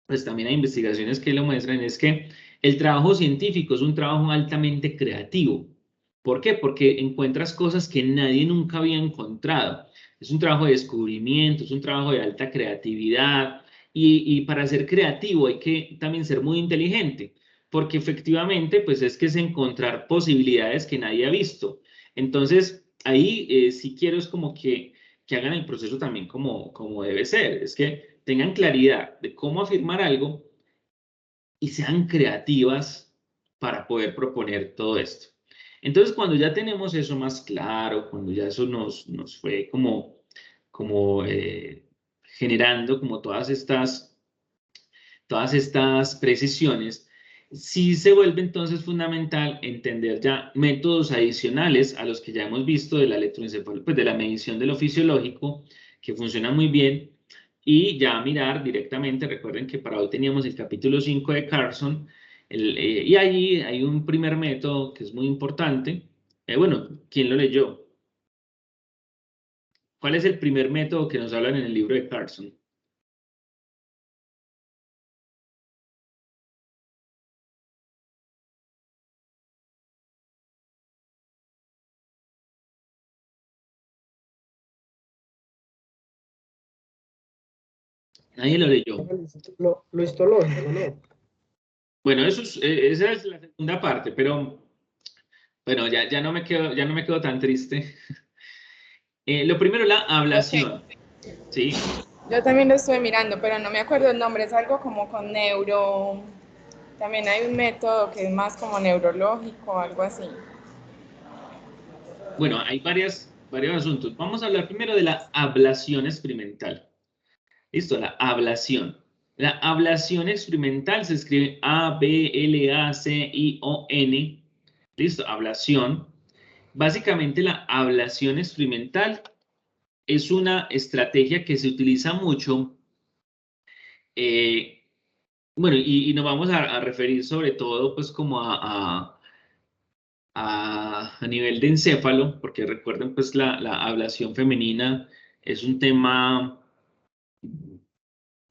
pues también hay investigaciones que lo muestran, es que el trabajo científico es un trabajo altamente creativo. ¿Por qué? Porque encuentras cosas que nadie nunca había encontrado. Es un trabajo de descubrimiento, es un trabajo de alta creatividad y para ser creativo hay que también ser muy inteligente, porque efectivamente pues es que es encontrar posibilidades que nadie ha visto. Entonces ahí sí quiero es como que hagan el proceso también como debe ser, es que tengan claridad de cómo afirmar algo y sean creativas para poder proponer todo esto. Entonces, cuando ya tenemos eso más claro, cuando ya eso nos fue como generando como todas estas precisiones, sí se vuelve entonces fundamental entender ya métodos adicionales a los que ya hemos visto de la electroencefalografía, pues de la medición de lo fisiológico, que funciona muy bien, y ya mirar directamente, recuerden que para hoy teníamos el capítulo 5 de Carson, y allí hay un primer método que es muy importante. Bueno, ¿quién lo leyó? ¿Cuál es el primer método que nos hablan en el libro de Carson? Nadie lo leyó. Lo histológico, ¿no? Bueno, esa es la segunda parte, pero bueno, ya no me quedo tan triste. Lo primero, la ablación, ¿sí? Yo también lo estuve mirando, pero no me acuerdo el nombre. Es algo como con neuro. También hay un método que es más como neurológico, algo así. Bueno, hay varios asuntos. Vamos a hablar primero de la ablación experimental. Listo, la ablación. La ablación experimental se escribe A-B-L-A-C-I-O-N. Listo, ablación. Básicamente la ablación experimental es una estrategia que se utiliza mucho. Bueno, y nos vamos a referir sobre todo pues como a nivel de encéfalo, porque recuerden pues la ablación femenina es un tema,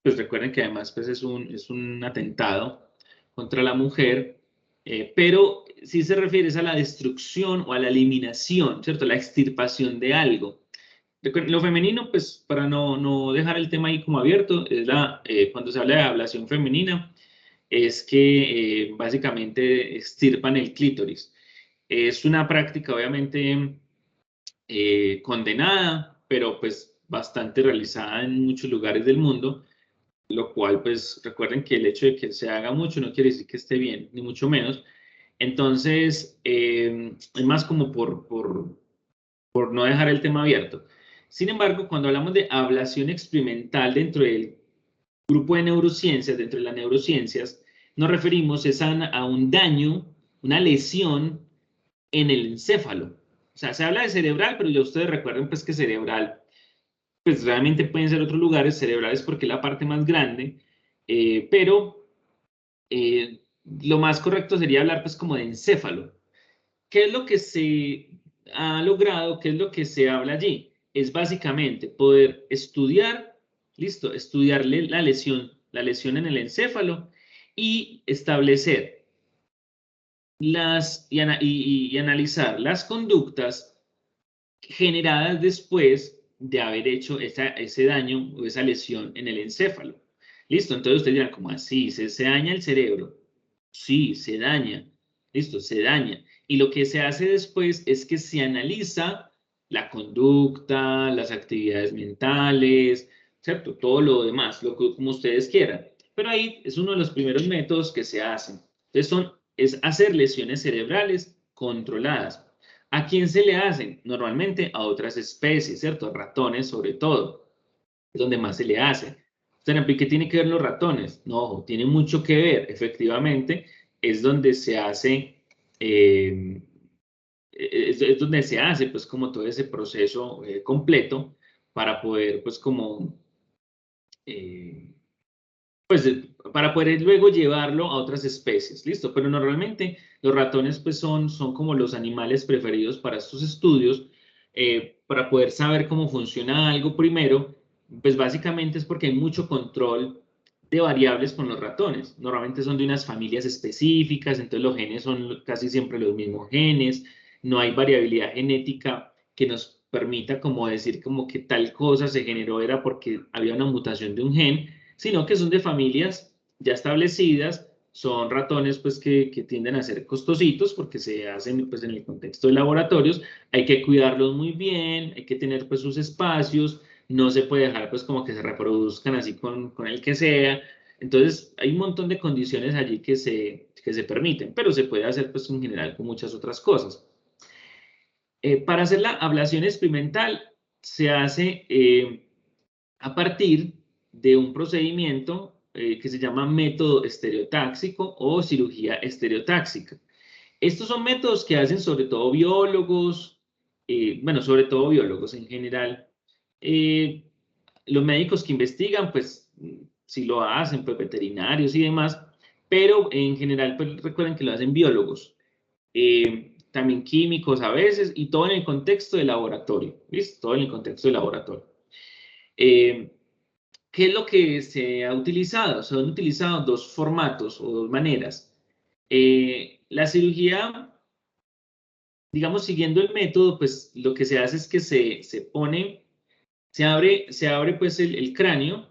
pues recuerden que además pues es un atentado contra la mujer, pero sí se refiere a la destrucción o a la eliminación, ¿cierto? La extirpación de algo. Lo femenino, pues para no dejar el tema ahí como abierto, es cuando se habla de ablación femenina, es que básicamente extirpan el clítoris. Es una práctica obviamente condenada, pero pues bastante realizada en muchos lugares del mundo, lo cual pues recuerden que el hecho de que se haga mucho no quiere decir que esté bien, ni mucho menos. Entonces, es más como por no dejar el tema abierto. Sin embargo, cuando hablamos de ablación experimental dentro del grupo de neurociencias, dentro de las neurociencias, nos referimos a un daño, una lesión en el encéfalo. O sea, se habla de cerebral, pero ya ustedes recuerden pues que cerebral, pues realmente pueden ser otros lugares cerebrales porque es la parte más grande, pero lo más correcto sería hablar pues como de encéfalo. ¿Qué es lo que se ha logrado? ¿Qué es lo que se habla allí? Es básicamente poder estudiar, listo, estudiarle la lesión en el encéfalo y establecer y analizar las conductas generadas después de haber hecho ese daño o esa lesión en el encéfalo. Listo, entonces ustedes dirán, ¿cómo así? ¿Se daña el cerebro? Sí, se daña. Listo, se daña. Y lo que se hace después es que se analiza la conducta, las actividades mentales, ¿cierto? Todo lo demás, como ustedes quieran. Pero ahí es uno de los primeros métodos que se hacen. Entonces es hacer lesiones cerebrales controladas. ¿A quién se le hacen? Normalmente a otras especies, ¿cierto? Ratones sobre todo, es donde más se le hace. ¿Qué tiene que ver los ratones? No, tiene mucho que ver, efectivamente, es donde se hace, es donde se hace pues como todo ese proceso completo para poder pues como, eh, pues para poder luego llevarlo a otras especies, ¿listo? Pero normalmente los ratones pues son como los animales preferidos para estos estudios, para poder saber cómo funciona algo primero, pues básicamente es porque hay mucho control de variables con los ratones. Normalmente son de unas familias específicas, entonces los genes son casi siempre los mismos genes, no hay variabilidad genética que nos permita como decir como que tal cosa se generó era porque había una mutación de un gen, sino que son de familias ya establecidas, son ratones pues que tienden a ser costositos porque se hacen pues en el contexto de laboratorios, hay que cuidarlos muy bien, hay que tener pues sus espacios, no se puede dejar pues como que se reproduzcan así con el que sea, entonces hay un montón de condiciones allí que se permiten, pero se puede hacer pues en general con muchas otras cosas. Para hacer la ablación experimental se hace a partir de un procedimiento que se llama método estereotáxico o cirugía estereotáxica. Estos son métodos que hacen sobre todo biólogos, bueno, sobre todo biólogos en general. Eh, los médicos que investigan, pues, sí lo hacen, pues, veterinarios y demás, pero en general, pues, recuerden que lo hacen biólogos, también químicos a veces, y todo en el contexto de laboratorio, ¿listo? Todo en el contexto de laboratorio. ¿Qué es lo que se ha utilizado? Se han utilizado dos formatos o dos maneras. La cirugía, digamos, siguiendo el método, pues lo que se hace es que se pone, se abre pues el cráneo,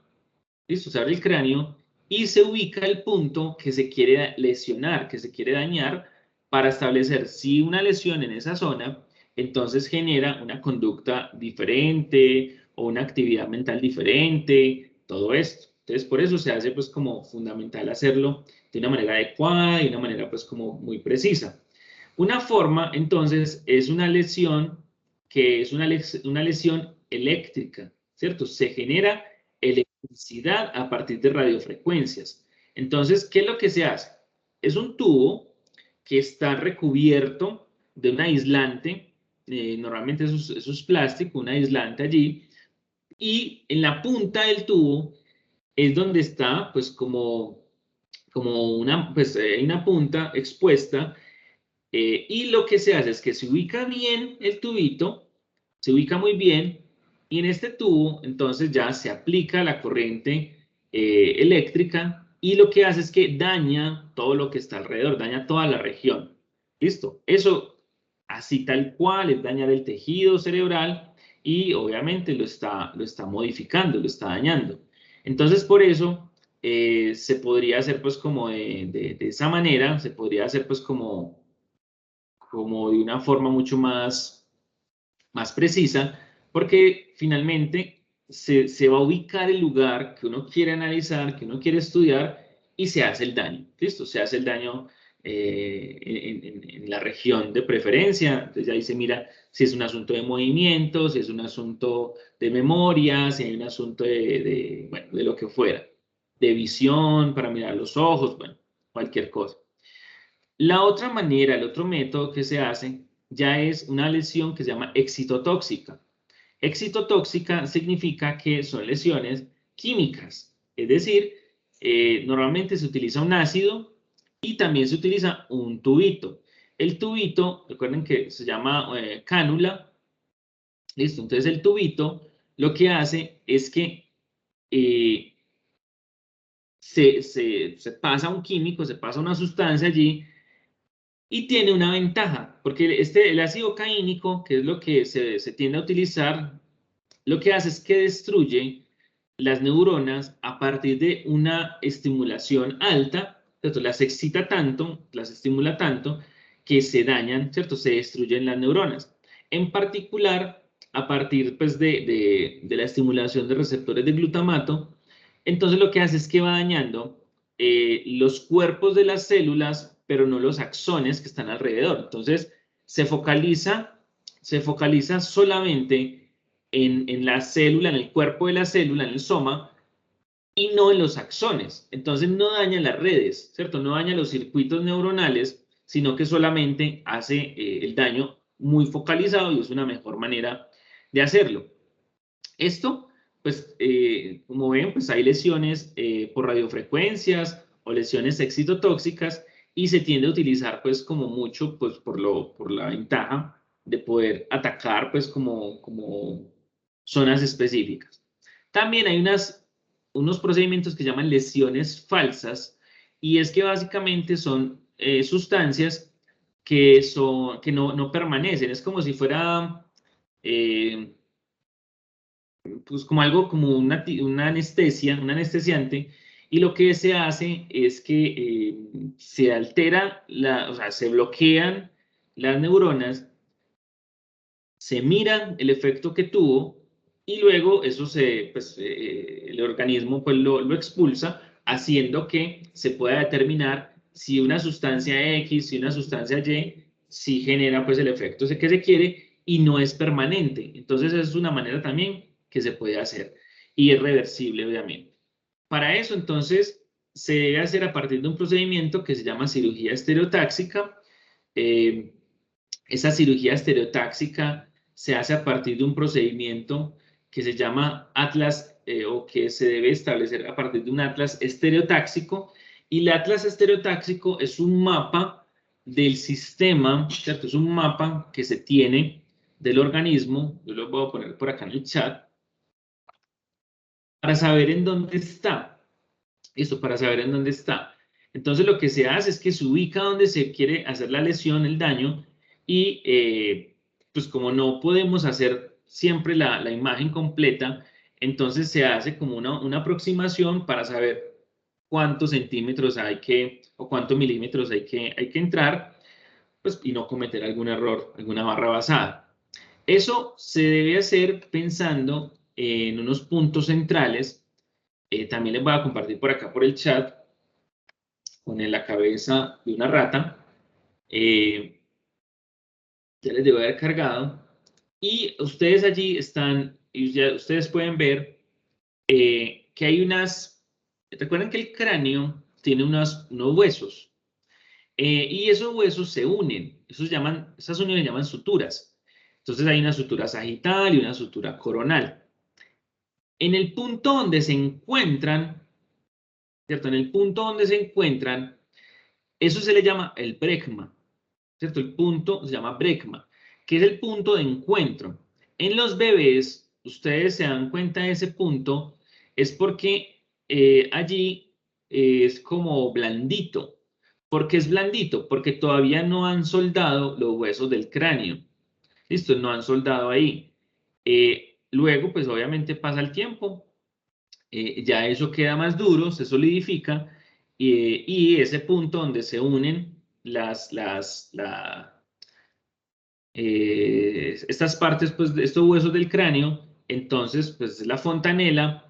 ¿listo? Se abre el cráneo y se ubica el punto que se quiere lesionar, que se quiere dañar, para establecer si una lesión en esa zona, entonces genera una conducta diferente o una actividad mental diferente, todo esto. Entonces, por eso se hace pues como fundamental hacerlo de una manera adecuada y de una manera pues como muy precisa. Una forma, entonces, es una lesión que es una lesión eléctrica, ¿cierto? Se genera electricidad a partir de radiofrecuencias. Entonces, ¿qué es lo que se hace? Es un tubo que está recubierto de un aislante, normalmente eso es plástico, un aislante allí, y en la punta del tubo es donde está, pues, como una, pues, hay una punta expuesta, y lo que se hace es que se ubica bien el tubito, se ubica muy bien, y en este tubo entonces ya se aplica la corriente eléctrica y lo que hace es que daña todo lo que está alrededor, daña toda la región. ¿Listo? Eso así tal cual es dañar el tejido cerebral y obviamente lo está modificando, lo está dañando. Entonces por eso se podría hacer pues como de esa manera, se podría hacer pues como de una forma mucho más precisa, porque finalmente se va a ubicar el lugar que uno quiere analizar, que uno quiere estudiar, y se hace el daño, ¿listo? Se hace el daño en la región de preferencia, entonces ahí se mira si es un asunto de movimiento, si es un asunto de memoria, si hay un asunto bueno, de lo que fuera, de visión, para mirar los ojos, bueno, cualquier cosa. La otra manera, el otro método que se hace ya es una lesión que se llama excitotóxica. Excitotóxica significa que son lesiones químicas, es decir, normalmente se utiliza un ácido y también se utiliza un tubito. El tubito, recuerden que se llama cánula. Listo, entonces el tubito lo que hace es que se pasa un químico, se pasa una sustancia allí y tiene una ventaja, porque el ácido caínico, que es lo que se tiende a utilizar, lo que hace es que destruye las neuronas a partir de una estimulación alta, ¿cierto? Las excita tanto, las estimula tanto, que se dañan, ¿cierto? Se destruyen las neuronas. En particular, a partir pues, de la estimulación de receptores de glutamato, entonces lo que hace es que va dañando los cuerpos de las células, pero no los axones que están alrededor. Entonces, se focaliza solamente en la célula, en el cuerpo de la célula, en el soma, y no en los axones. Entonces no daña las redes, ¿cierto? No daña los circuitos neuronales, sino que solamente hace el daño muy focalizado y es una mejor manera de hacerlo. Esto, pues, como ven, pues hay lesiones por radiofrecuencias o lesiones excitotóxicas y se tiende a utilizar, pues, como mucho, pues, por la ventaja de poder atacar, pues, como zonas específicas. También hay unos procedimientos que llaman lesiones falsas y es que básicamente son sustancias que no permanecen. Es como si fuera... pues como algo como una anestesia, un anestesiante, y lo que se hace es que se altera, o sea, se bloquean las neuronas, se mira el efecto que tuvo y luego eso el organismo pues lo expulsa, haciendo que se pueda determinar si una sustancia X, si una sustancia Y, si genera pues el efecto que se quiere y no es permanente. Entonces es una manera también que se puede hacer y es reversible obviamente. Para eso entonces se debe hacer a partir de un procedimiento que se llama cirugía estereotáxica. Esa cirugía estereotáxica se hace a partir de un procedimiento que se llama atlas o que se debe establecer a partir de un atlas estereotáxico. Y el atlas estereotáxico es un mapa del sistema, ¿cierto? Es un mapa que se tiene del organismo. Yo lo voy a poner por acá en el chat para saber en dónde está. Esto, para saber en dónde está. Entonces lo que se hace es que se ubica donde se quiere hacer la lesión, el daño, y pues como no podemos hacer siempre la imagen completa, entonces se hace como una aproximación para saber cuántos centímetros o cuántos milímetros hay que entrar, pues, y no cometer algún error, alguna barra basada. Eso se debe hacer pensando en unos puntos centrales. También les voy a compartir por acá por el chat con la cabeza de una rata. Ya les debo haber cargado. Y ustedes allí están, y ya ustedes pueden ver que hay recuerden que el cráneo tiene unos huesos. Y esos huesos se unen. Esas uniones llaman suturas. Entonces hay una sutura sagital y una sutura coronal. En el punto donde se encuentran, ¿cierto? En el punto donde se encuentran, eso se le llama el brecma, ¿cierto? El punto se llama brecma, que es el punto de encuentro. En los bebés, ustedes se dan cuenta de ese punto, es porque allí es como blandito. ¿Por qué es blandito? Porque todavía no han soldado los huesos del cráneo. ¿Listo? No han soldado ahí. Luego, pues obviamente pasa el tiempo, ya eso queda más duro, se solidifica, y ese punto donde se unen estas partes, pues, de estos huesos del cráneo, entonces, pues, es la fontanela,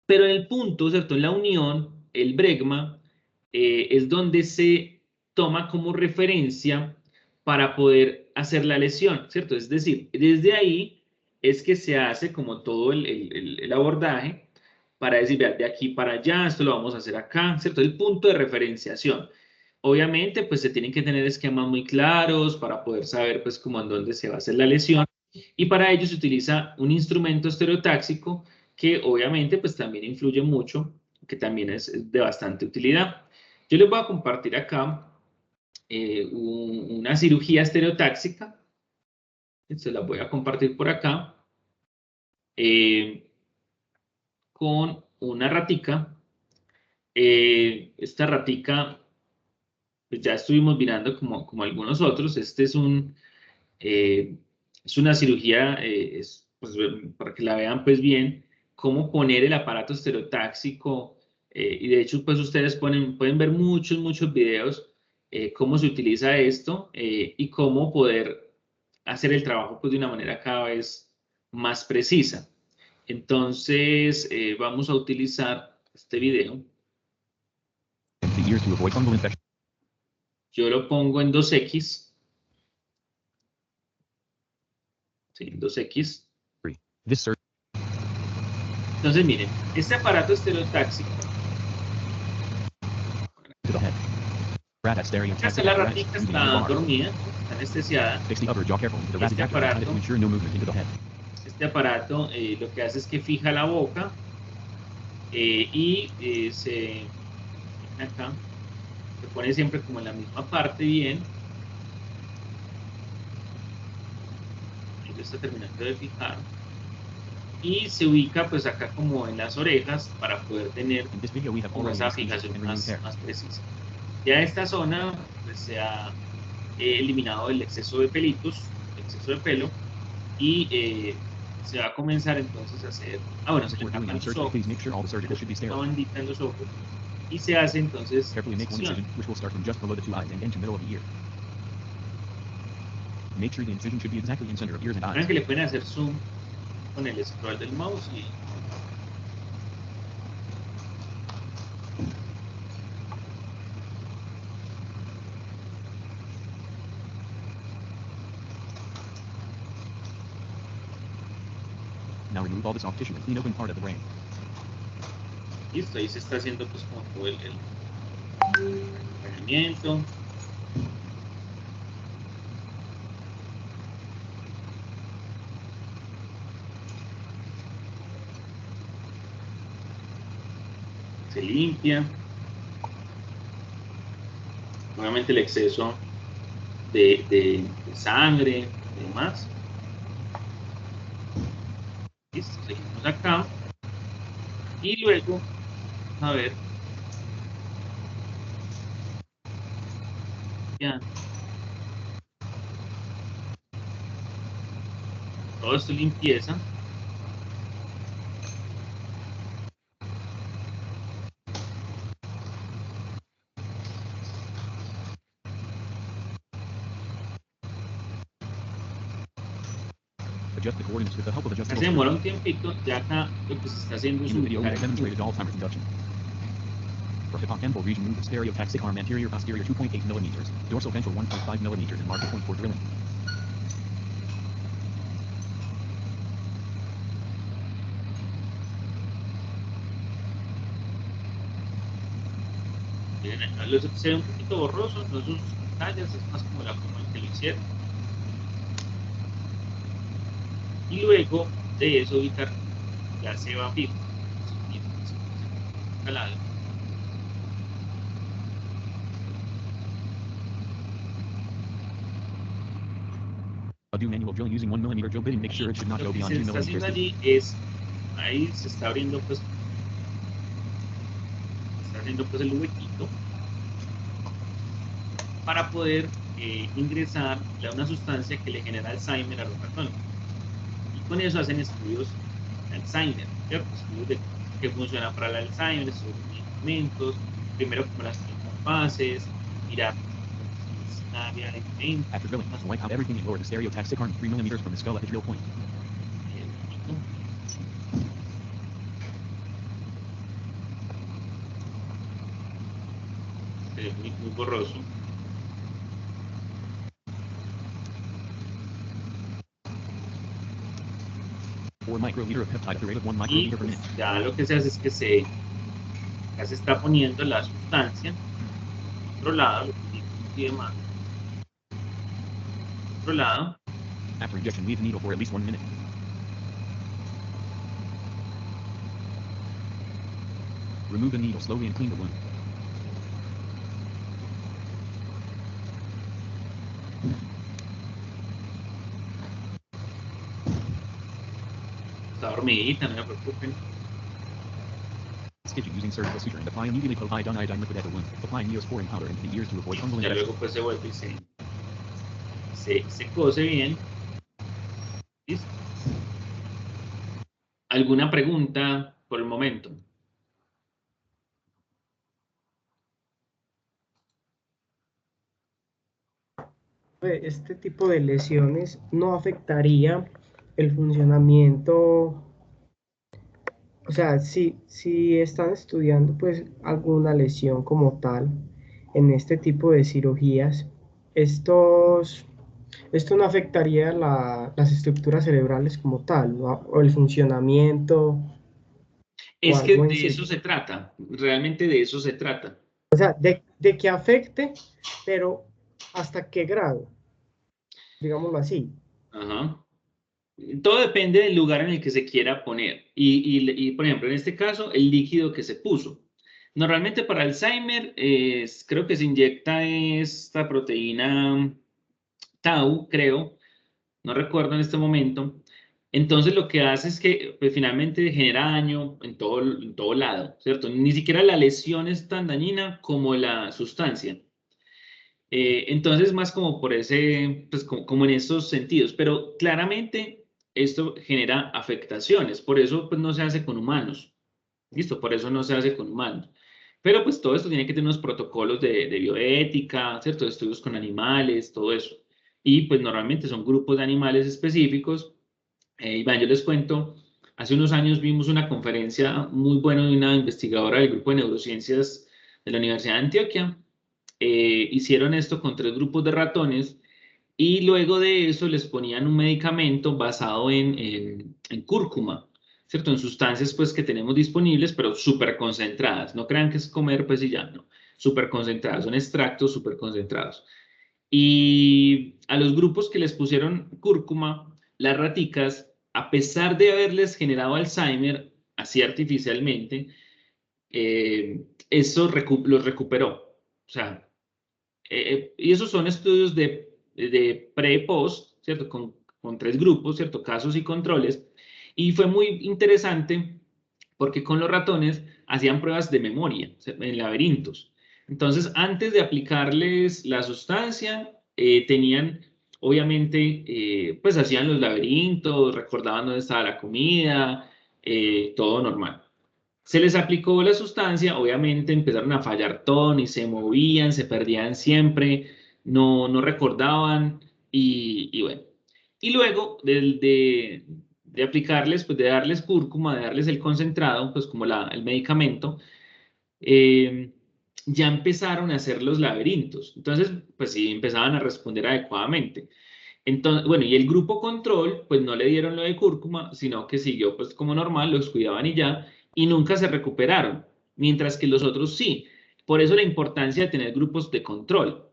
pero en el punto, ¿cierto? En la unión, el brecma, es donde se toma como referencia para poder hacer la lesión, ¿cierto? Es decir, desde ahí es que se hace como todo el abordaje para decir, vea, de aquí para allá, esto lo vamos a hacer acá, ¿cierto? El punto de referenciación. Obviamente, pues se tienen que tener esquemas muy claros para poder saber, pues, cómo en dónde se va a hacer la lesión. Y para ello se utiliza un instrumento estereotáxico que obviamente, pues, también influye mucho que también es de bastante utilidad. Yo les voy a compartir acá una cirugía estereotáxica. Se la voy a compartir por acá con una ratica. Esta ratica, pues ya estuvimos mirando como algunos otros. Este es una cirugía, pues, para que la vean pues bien, cómo poner el aparato estereotáxico. Y de hecho, pues ustedes pueden ver muchos videos cómo se utiliza esto y cómo poder hacer el trabajo pues, de una manera cada vez más precisa. Entonces, vamos a utilizar este video. Yo lo pongo en 2X. Sí, 2X. Entonces, miren, este aparato estereotáxico. Acá está la ratita, está dormida, está anestesiada. Este aparato lo que hace es que fija la boca y acá se pone siempre como en la misma parte bien. Ahí lo está terminando de fijar. Y se ubica pues acá como en las orejas para poder tener como esa fijación más precisa. Ya esta zona pues, se ha eliminado el exceso de pelitos, el exceso de pelo, y se va a comenzar entonces a hacer, se le tapan los ojos, una bandita en los ojos, y se hace entonces incisión. Vean que le pueden hacer zoom con el scroll del mouse y Now remove all the soft tissue and clean open part of the brain. Listo, ahí se está haciendo pues como todo el acompañamiento. Se limpia. Nuevamente el exceso de sangre y demás. Listo, seguimos acá. Y luego, a ver. Ya. Todo esto limpieza. Adjust the coordinates with the help of Ya adjustable se demora un tiempito, ya acá lo que se está haciendo es In the video, we ubicar have demonstrated Alzheimer's induction. For hippocampal region, move the stereotaxic arm anterior posterior 2.8 millimeters, dorsal ventral 1.5 millimeters, and mark the point for drilling. Miren, acá se ve un poquito borroso, no son sus pantallas, es más como la forma en que lo hicieron. Y luego de eso ubicar ya se va fijo. Calado. Do manual drill using 1 millimeter drill bit and make sure it should not Lo go que beyond se 2 está haciendo millimeters. allí es, ahí se está abriendo pues el huequito para poder ingresar una sustancia que le genera Alzheimer a los ratones. Y con eso hacen estudios de Alzheimer, ¿cierto? Estudios de qué funciona para el Alzheimer, estudios de medicamentos, primero como las primeras fases, mirar una área de mente. After drilling, wipe out everything and lower the stereotaxic arm 3 millimeters from the skull at the drill point. Muy borroso. Or microliter of peptide at the rate of 1 Y microliter per pues, minute. ya lo que se hace es que ya se está poniendo la sustancia controlada, lo que y demás. Controlado. After injection, leave the needle for at least 1 minute. Remove the needle slowly and clean the wound. Está dormidita, no me preocupen. Stitching using surgical suturing. Apply immediately iodine liquid at the wound. Applying neosporin powder into the ears to avoid fungal Ya infection. luego pues se vuelve y se cose bien. ¿Listo? ¿Alguna pregunta por el momento? Este tipo de lesiones no afectaría el funcionamiento, o sea, si están estudiando pues alguna lesión como tal en este tipo de cirugías, esto no afectaría las estructuras cerebrales como tal, ¿no? O el funcionamiento o Es que algo en de sí. eso se trata, realmente de eso se trata. O sea, de que afecte, pero ¿hasta qué grado? Digámoslo así. Ajá. Todo depende del lugar en el que se quiera poner. Y, por ejemplo, en este caso, el líquido que se puso. Normalmente para Alzheimer, creo que se inyecta esta proteína tau, creo, no recuerdo en este momento. Entonces lo que hace es que pues, finalmente genera daño en todo lado, ¿cierto? Ni siquiera la lesión es tan dañina como la sustancia. Entonces, más como por ese, pues como en esos sentidos, pero claramente esto genera afectaciones, por eso pues no se hace con humanos, ¿listo? Por eso no se hace con humanos. Pero pues todo esto tiene que tener unos protocolos de bioética, ¿cierto? De estudios con animales, todo eso. Y pues normalmente son grupos de animales específicos. Iván, yo les cuento, hace unos años vimos una conferencia muy buena de una investigadora del grupo de neurociencias de la Universidad de Antioquia. Hicieron esto con 3 grupos de ratones y luego de eso les ponían un medicamento basado en cúrcuma, ¿cierto? En sustancias pues que tenemos disponibles, pero súper concentradas. No crean que es comer pues y ya, no. Súper concentradas, son extractos súper concentrados. Y a los grupos que les pusieron cúrcuma, las raticas, a pesar de haberles generado Alzheimer, así artificialmente, eso los recuperó. O sea, y esos son estudios de pre-post, ¿cierto? Con 3 grupos, ¿cierto? Casos y controles. Y fue muy interesante porque con los ratones hacían pruebas de memoria, o sea, en laberintos. Entonces, antes de aplicarles la sustancia, tenían, obviamente, pues hacían los laberintos, recordaban dónde estaba la comida, todo normal. Se les aplicó la sustancia, obviamente empezaron a fallar todo, ni se movían, se perdían siempre, no recordaban y bueno. Y luego de aplicarles, pues de darles cúrcuma, de darles el concentrado, pues como el medicamento, eh, ya empezaron a hacer los laberintos. Entonces, pues sí, empezaban a responder adecuadamente. Entonces, bueno, y el grupo control, pues no le dieron lo de cúrcuma, sino que siguió pues como normal, los cuidaban y ya, y nunca se recuperaron, mientras que los otros sí. Por eso la importancia de tener grupos de control.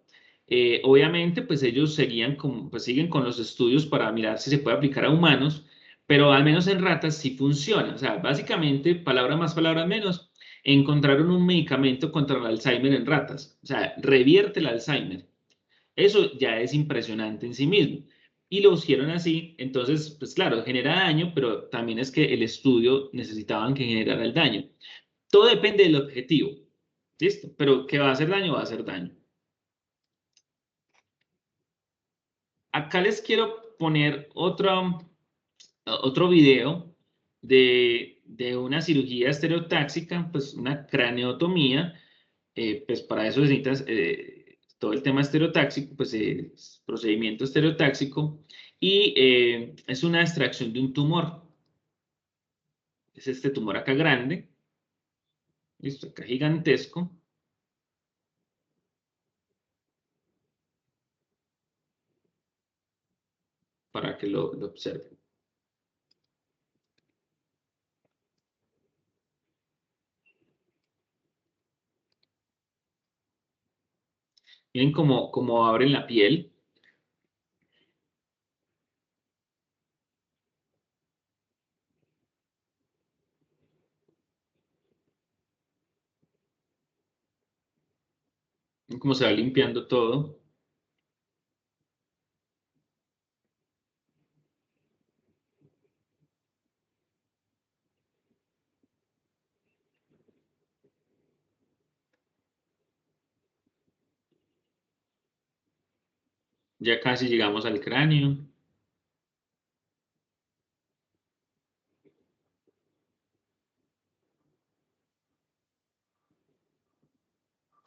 Obviamente, pues ellos pues siguen con los estudios para mirar si se puede aplicar a humanos, pero al menos en ratas sí funciona. O sea, básicamente, palabra más, palabra menos, encontraron un medicamento contra el Alzheimer en ratas. O sea, revierte el Alzheimer. Eso ya es impresionante en sí mismo. Y lo hicieron así, entonces, pues claro, genera daño, pero también es que el estudio necesitaban que generara el daño. Todo depende del objetivo, ¿listo? Pero que va a hacer daño, va a hacer daño. Acá les quiero poner otro video de una cirugía estereotáxica, pues una craneotomía. Pues para eso necesitas todo el tema estereotáxico, pues procedimiento estereotáxico, y es una extracción de un tumor. Es este tumor acá grande, listo, acá gigantesco, para que lo observen. Miren cómo abren la piel. Cómo se va limpiando todo. Ya casi llegamos al cráneo.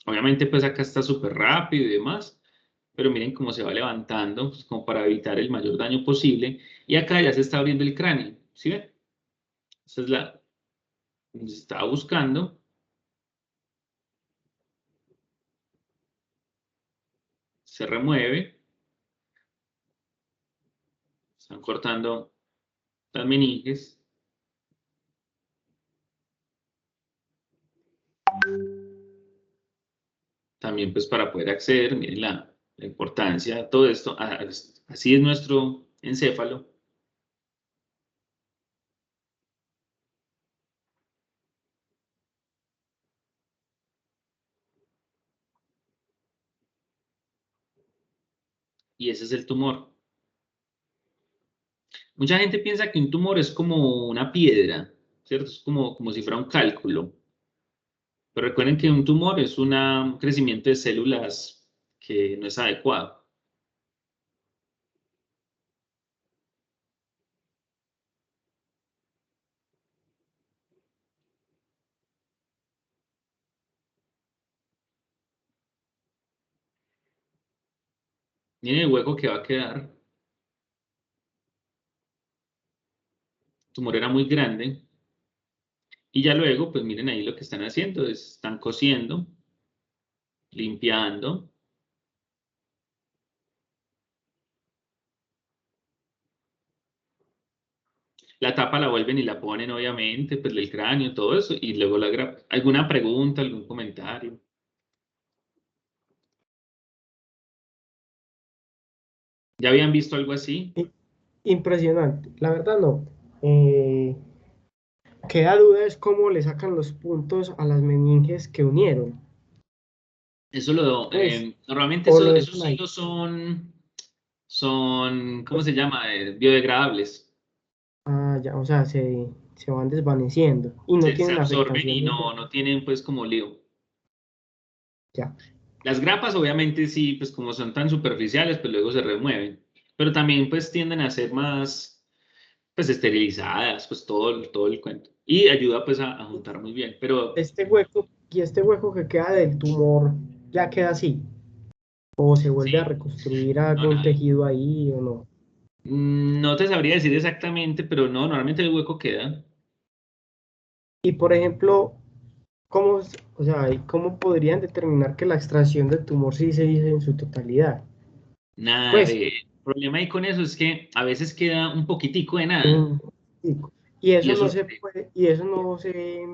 Obviamente, pues acá está súper rápido y demás, pero miren cómo se va levantando, pues, como para evitar el mayor daño posible. Y acá ya se está abriendo el cráneo, ¿sí ven? Esa es la donde se estaba buscando. Se remueve. Están cortando las meninges. También pues para poder acceder, miren la importancia de todo esto. Así es nuestro encéfalo. Y ese es el tumor. Mucha gente piensa que un tumor es como una piedra, ¿cierto? Es como si fuera un cálculo. Pero recuerden que un tumor es un crecimiento de células que no es adecuado. Miren el hueco que va a quedar. El tumor era muy grande. Y ya luego, pues miren ahí lo que están haciendo. Están cosiendo, limpiando. La tapa la vuelven y la ponen, obviamente, pues del cráneo, todo eso, y luego la grapa. ¿Alguna pregunta, algún comentario? ¿Ya habían visto algo así? Impresionante. La verdad no. Queda duda es cómo le sacan los puntos a las meninges que unieron. Eso Pues, normalmente o lo esos dejan ahí. hilos ¿cómo se llama? Biodegradables. Ah, ya, o sea, se van desvaneciendo y no Se tienen absorben y afectaciones. no tienen pues como lío. Ya. Las grapas obviamente sí, pues como son tan superficiales, pues luego se remueven. Pero también pues tienden a ser más pues esterilizadas, pues todo el cuento. Y ayuda pues a juntar muy bien. Pero Este hueco que queda del tumor ya queda así. O se vuelve a sí, reconstruir no, algún nada. tejido ahí o no. No te sabría decir exactamente, pero no, normalmente el hueco queda. Y por ejemplo, o sea, ¿cómo podrían determinar que la extracción del tumor sí se hizo en su totalidad? Nada, Pues, el problema ahí con eso es que a veces queda un poquitico de nada. un pico. Y Y eso eso no es se puede, y eso no se,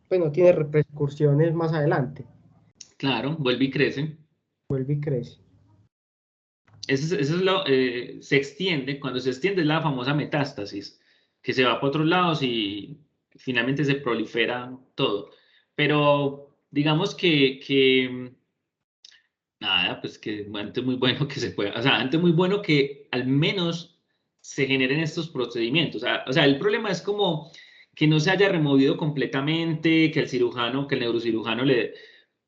pues no tiene repercusiones más adelante. claro, vuelve y crece. Vuelve y crece. Eso es se extiende, cuando se extiende es la famosa metástasis, que se va para otros lados y finalmente se prolifera todo. Pero digamos que nada, pues que antes muy bueno que se pueda, o sea, antes muy bueno que al menos se generen estos procedimientos. O sea, el problema es como que no se haya removido completamente, que el cirujano, que el neurocirujano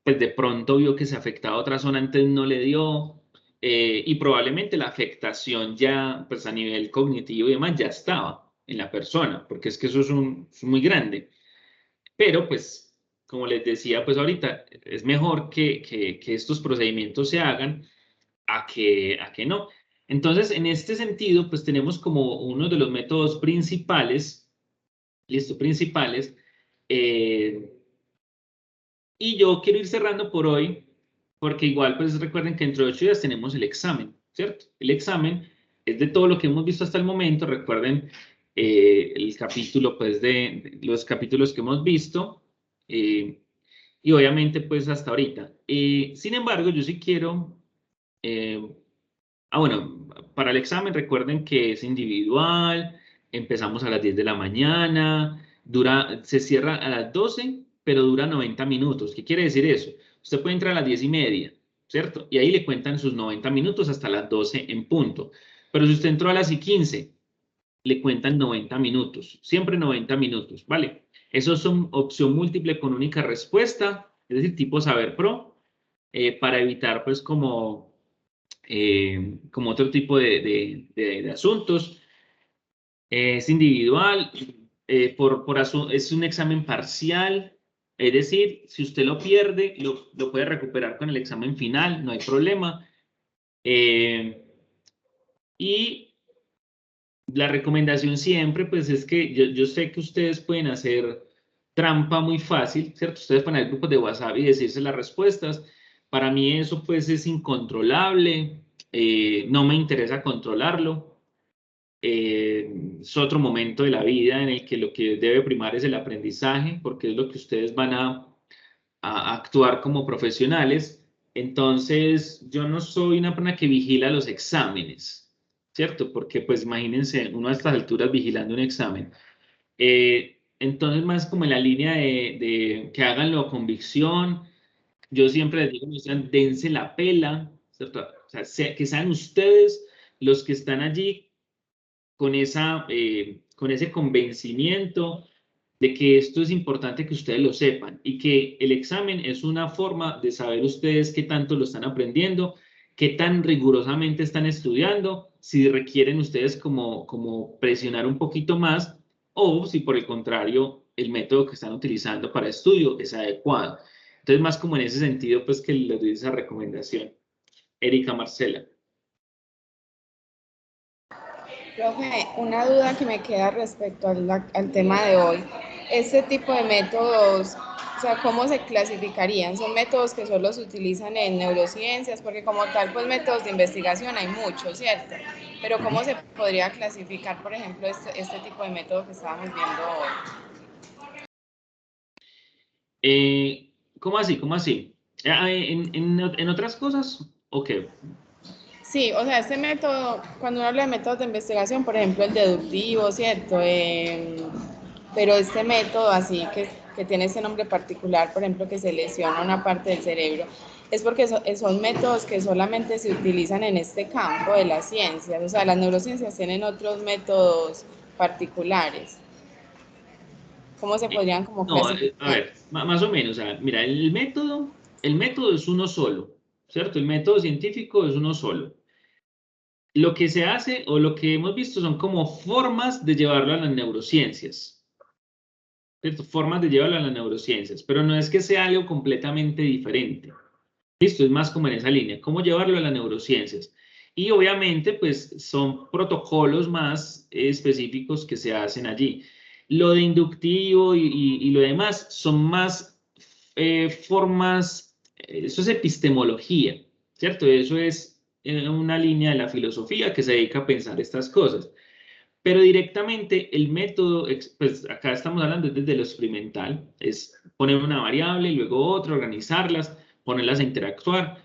pues de pronto vio que se afectaba a otra zona, antes no le dio, y probablemente la afectación ya, pues a nivel cognitivo y demás, ya estaba en la persona, porque es que eso es muy grande. Pero pues, como les decía, pues ahorita es mejor que estos procedimientos se hagan a que no. Entonces, en este sentido, pues tenemos como uno de los métodos principales, listo, principales, eh, y yo quiero ir cerrando por hoy, porque igual, pues recuerden que dentro de 8 días tenemos el examen, ¿cierto? El examen es de todo lo que hemos visto hasta el momento, recuerden el capítulo, pues de los capítulos que hemos visto, eh, y obviamente, pues hasta ahorita. Sin embargo, yo sí quiero, eh, bueno, para el examen recuerden que es individual, empezamos a las 10 de la mañana, se cierra a las 12, pero dura 90 minutos. ¿Qué quiere decir eso? Usted puede entrar a las 10:30, ¿cierto? Y ahí le cuentan sus 90 minutos hasta las 12 en punto. Pero si usted entró a las y 15, le cuentan 90 minutos, siempre 90 minutos, ¿vale? Esos son opción múltiple con única respuesta, es decir, tipo Saber Pro, para evitar pues como otro tipo de asuntos. Es individual, es un examen parcial, es decir, si usted lo pierde, lo puede recuperar con el examen final, no hay problema. Y la recomendación siempre, pues es que yo sé que ustedes pueden hacer trampa muy fácil, ¿cierto? Ustedes ponen grupos de WhatsApp y decirse las respuestas. Para mí eso pues es incontrolable, no me interesa controlarlo. Es otro momento de la vida en el que lo que debe primar es el aprendizaje, porque es lo que ustedes van a actuar como profesionales. Entonces, yo no soy una persona que vigila los exámenes, ¿cierto? Porque, pues, imagínense, uno a estas alturas vigilando un examen. Entonces, más como en la línea de que háganlo a convicción. Yo siempre les digo, dense la pela, ¿cierto? O sea, que sean ustedes los que están allí con ese convencimiento de que esto es importante que ustedes lo sepan y que el examen es una forma de saber ustedes qué tanto lo están aprendiendo, qué tan rigurosamente están estudiando, si requieren ustedes como presionar un poquito más o si por el contrario el método que están utilizando para estudio es adecuado. Entonces, más como en ese sentido, pues que les doy esa recomendación. Erika Marcela. Profe, una duda que me queda respecto al tema de hoy. Este tipo de métodos, o sea, ¿cómo se clasificarían? ¿Son métodos que solo se utilizan en neurociencias? Porque como tal, pues métodos de investigación hay muchos, ¿cierto? Pero ¿cómo se podría clasificar, por ejemplo, este tipo de método que estábamos viendo hoy? ¿Cómo así? ¿Cómo así? ¿En otras cosas? Ok. Sí, o sea, este método, cuando uno habla de métodos de investigación, por ejemplo, el deductivo, ¿cierto? Pero este método así que tiene este nombre particular, por ejemplo, que se lesiona una parte del cerebro, es porque son métodos que solamente se utilizan en este campo de las ciencias. O sea, las neurociencias tienen otros métodos particulares. ¿Cómo se podrían como No, a clasificar? ver, más o menos, o sea, mira, el método es uno solo, ¿cierto? El método científico es uno solo. Lo que se hace o lo que hemos visto son como formas de llevarlo a las neurociencias, ¿cierto? Formas de llevarlo a las neurociencias, pero no es que sea algo completamente diferente. Listo, es más como en esa línea, cómo llevarlo a las neurociencias. Y obviamente, pues son protocolos más específicos que se hacen allí. Lo de inductivo y lo demás son más formas, eso es epistemología, ¿cierto? Eso es una línea de la filosofía que se dedica a pensar estas cosas. Pero directamente el método, pues acá estamos hablando desde lo experimental, es poner una variable, luego otra, organizarlas, ponerlas a interactuar,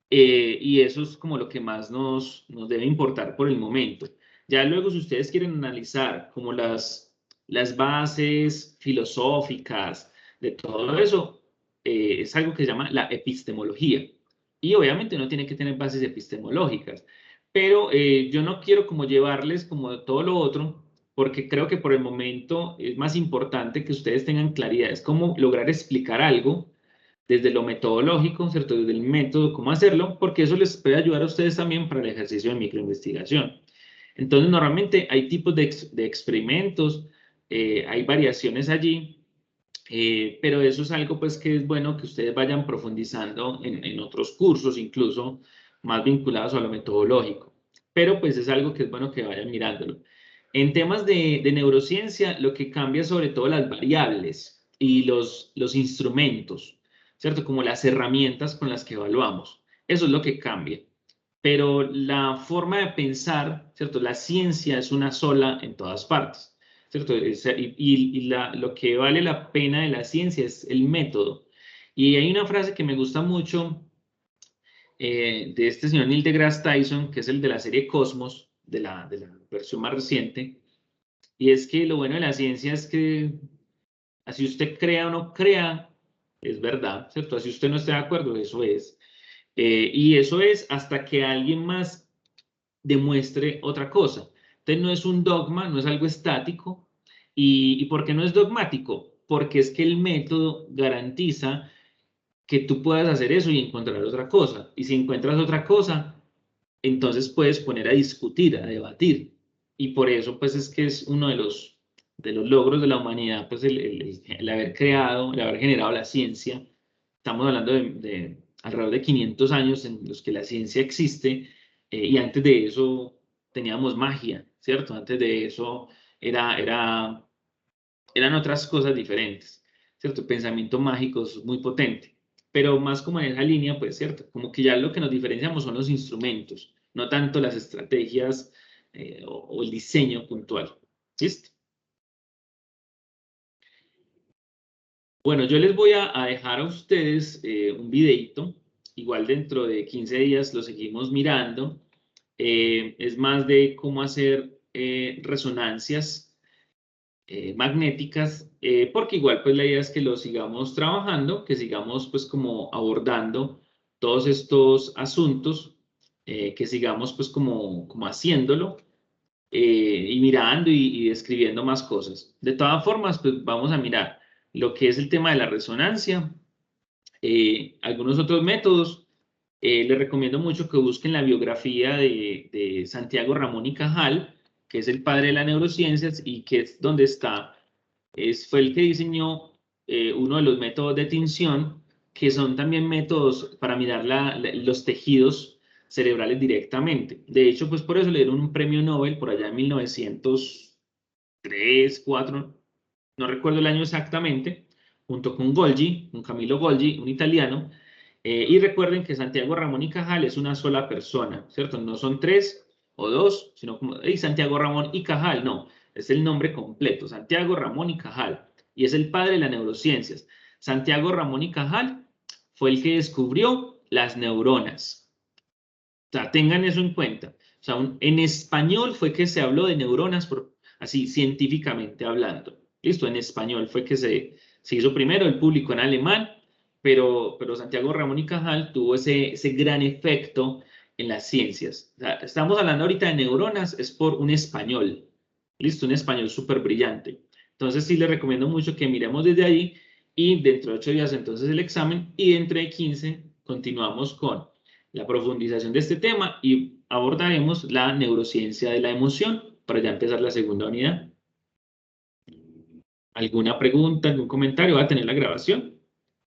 y eso es como lo que más nos debe importar por el momento. Ya luego, si ustedes quieren analizar como las bases filosóficas de todo eso, es algo que se llama la epistemología. Y obviamente uno tiene que tener bases epistemológicas, pero yo no quiero como llevarles como todo lo otro, porque creo que por el momento es más importante que ustedes tengan claridad, es cómo lograr explicar algo desde lo metodológico, ¿cierto? Desde el método, cómo hacerlo, porque eso les puede ayudar a ustedes también para el ejercicio de microinvestigación. Entonces, normalmente hay tipos de experimentos, hay variaciones allí, pero eso es algo pues que es bueno que ustedes vayan profundizando en otros cursos, incluso más vinculados a lo metodológico. Pero pues es algo que es bueno que vayan mirándolo. En temas de neurociencia, lo que cambia sobre todo las variables y los instrumentos, ¿cierto? Como las herramientas con las que evaluamos. Eso es lo que cambia. Pero la forma de pensar, ¿cierto? La ciencia es una sola en todas partes, ¿cierto? Lo que vale la pena de la ciencia es el método. Y hay una frase que me gusta mucho de este señor Neil deGrasse Tyson, que es el de la serie Cosmos, de la versión más reciente, y es que lo bueno de la ciencia es que así usted crea o no crea, es verdad, ¿cierto? Así usted no esté de acuerdo, eso es. Y eso es hasta que alguien más demuestre otra cosa. Entonces no es un dogma, no es algo estático. ¿Y por qué no es dogmático? Porque es que el método garantiza que tú puedas hacer eso y encontrar otra cosa. Y si encuentras otra cosa, entonces puedes poner a discutir, a debatir. Y por eso, pues, es que es uno de los logros de la humanidad, pues, el haber creado, el haber generado la ciencia. Estamos hablando de alrededor de 500 años en los que la ciencia existe, y antes de eso teníamos magia, ¿cierto? Antes de eso eran otras cosas diferentes, ¿cierto? Pensamiento mágico es muy potente, pero más como en esa línea, pues, ¿cierto? Como que ya lo que nos diferenciamos son los instrumentos, no tanto las estrategias, o el diseño puntual. ¿Listo? Bueno, yo les voy a dejar a ustedes un videito, igual dentro de 15 días lo seguimos mirando. Es más de cómo hacer resonancias magnéticas, porque igual pues la idea es que lo sigamos trabajando, que sigamos pues como abordando todos estos asuntos, que sigamos pues como haciéndolo, y mirando y describiendo más cosas. De todas formas, pues vamos a mirar lo que es el tema de la resonancia, algunos otros métodos. Les recomiendo mucho que busquen la biografía de Santiago Ramón y Cajal, que es el padre de las neurociencias y que es donde está, fue el que diseñó uno de los métodos de tinción, que son también métodos para mirar los tejidos cerebrales directamente. De hecho, pues por eso le dieron un premio Nobel por allá en 1903, 4, no recuerdo el año exactamente, junto con Golgi, con Camilo Golgi, un italiano. Y recuerden que Santiago Ramón y Cajal es una sola persona, ¿cierto? No son tres o dos, sino como Santiago Ramón y Cajal, no, es el nombre completo, Santiago Ramón y Cajal, y es el padre de las neurociencias. Santiago Ramón y Cajal fue el que descubrió las neuronas. O sea, tengan eso en cuenta. O sea, en español fue que se habló de neuronas, así científicamente hablando. Listo, en español fue que se hizo primero, el público en alemán, pero Santiago Ramón y Cajal tuvo ese gran efecto en las ciencias. O sea, estamos hablando ahorita de neuronas, es por un español. Listo, un español súper brillante. Entonces sí les recomiendo mucho que miremos desde ahí, y dentro de 8 días entonces el examen, y dentro de 15 continuamos con la profundización de este tema y abordaremos la neurociencia de la emoción para ya empezar la segunda unidad. ¿Alguna pregunta, algún comentario? ¿Va a tener la grabación?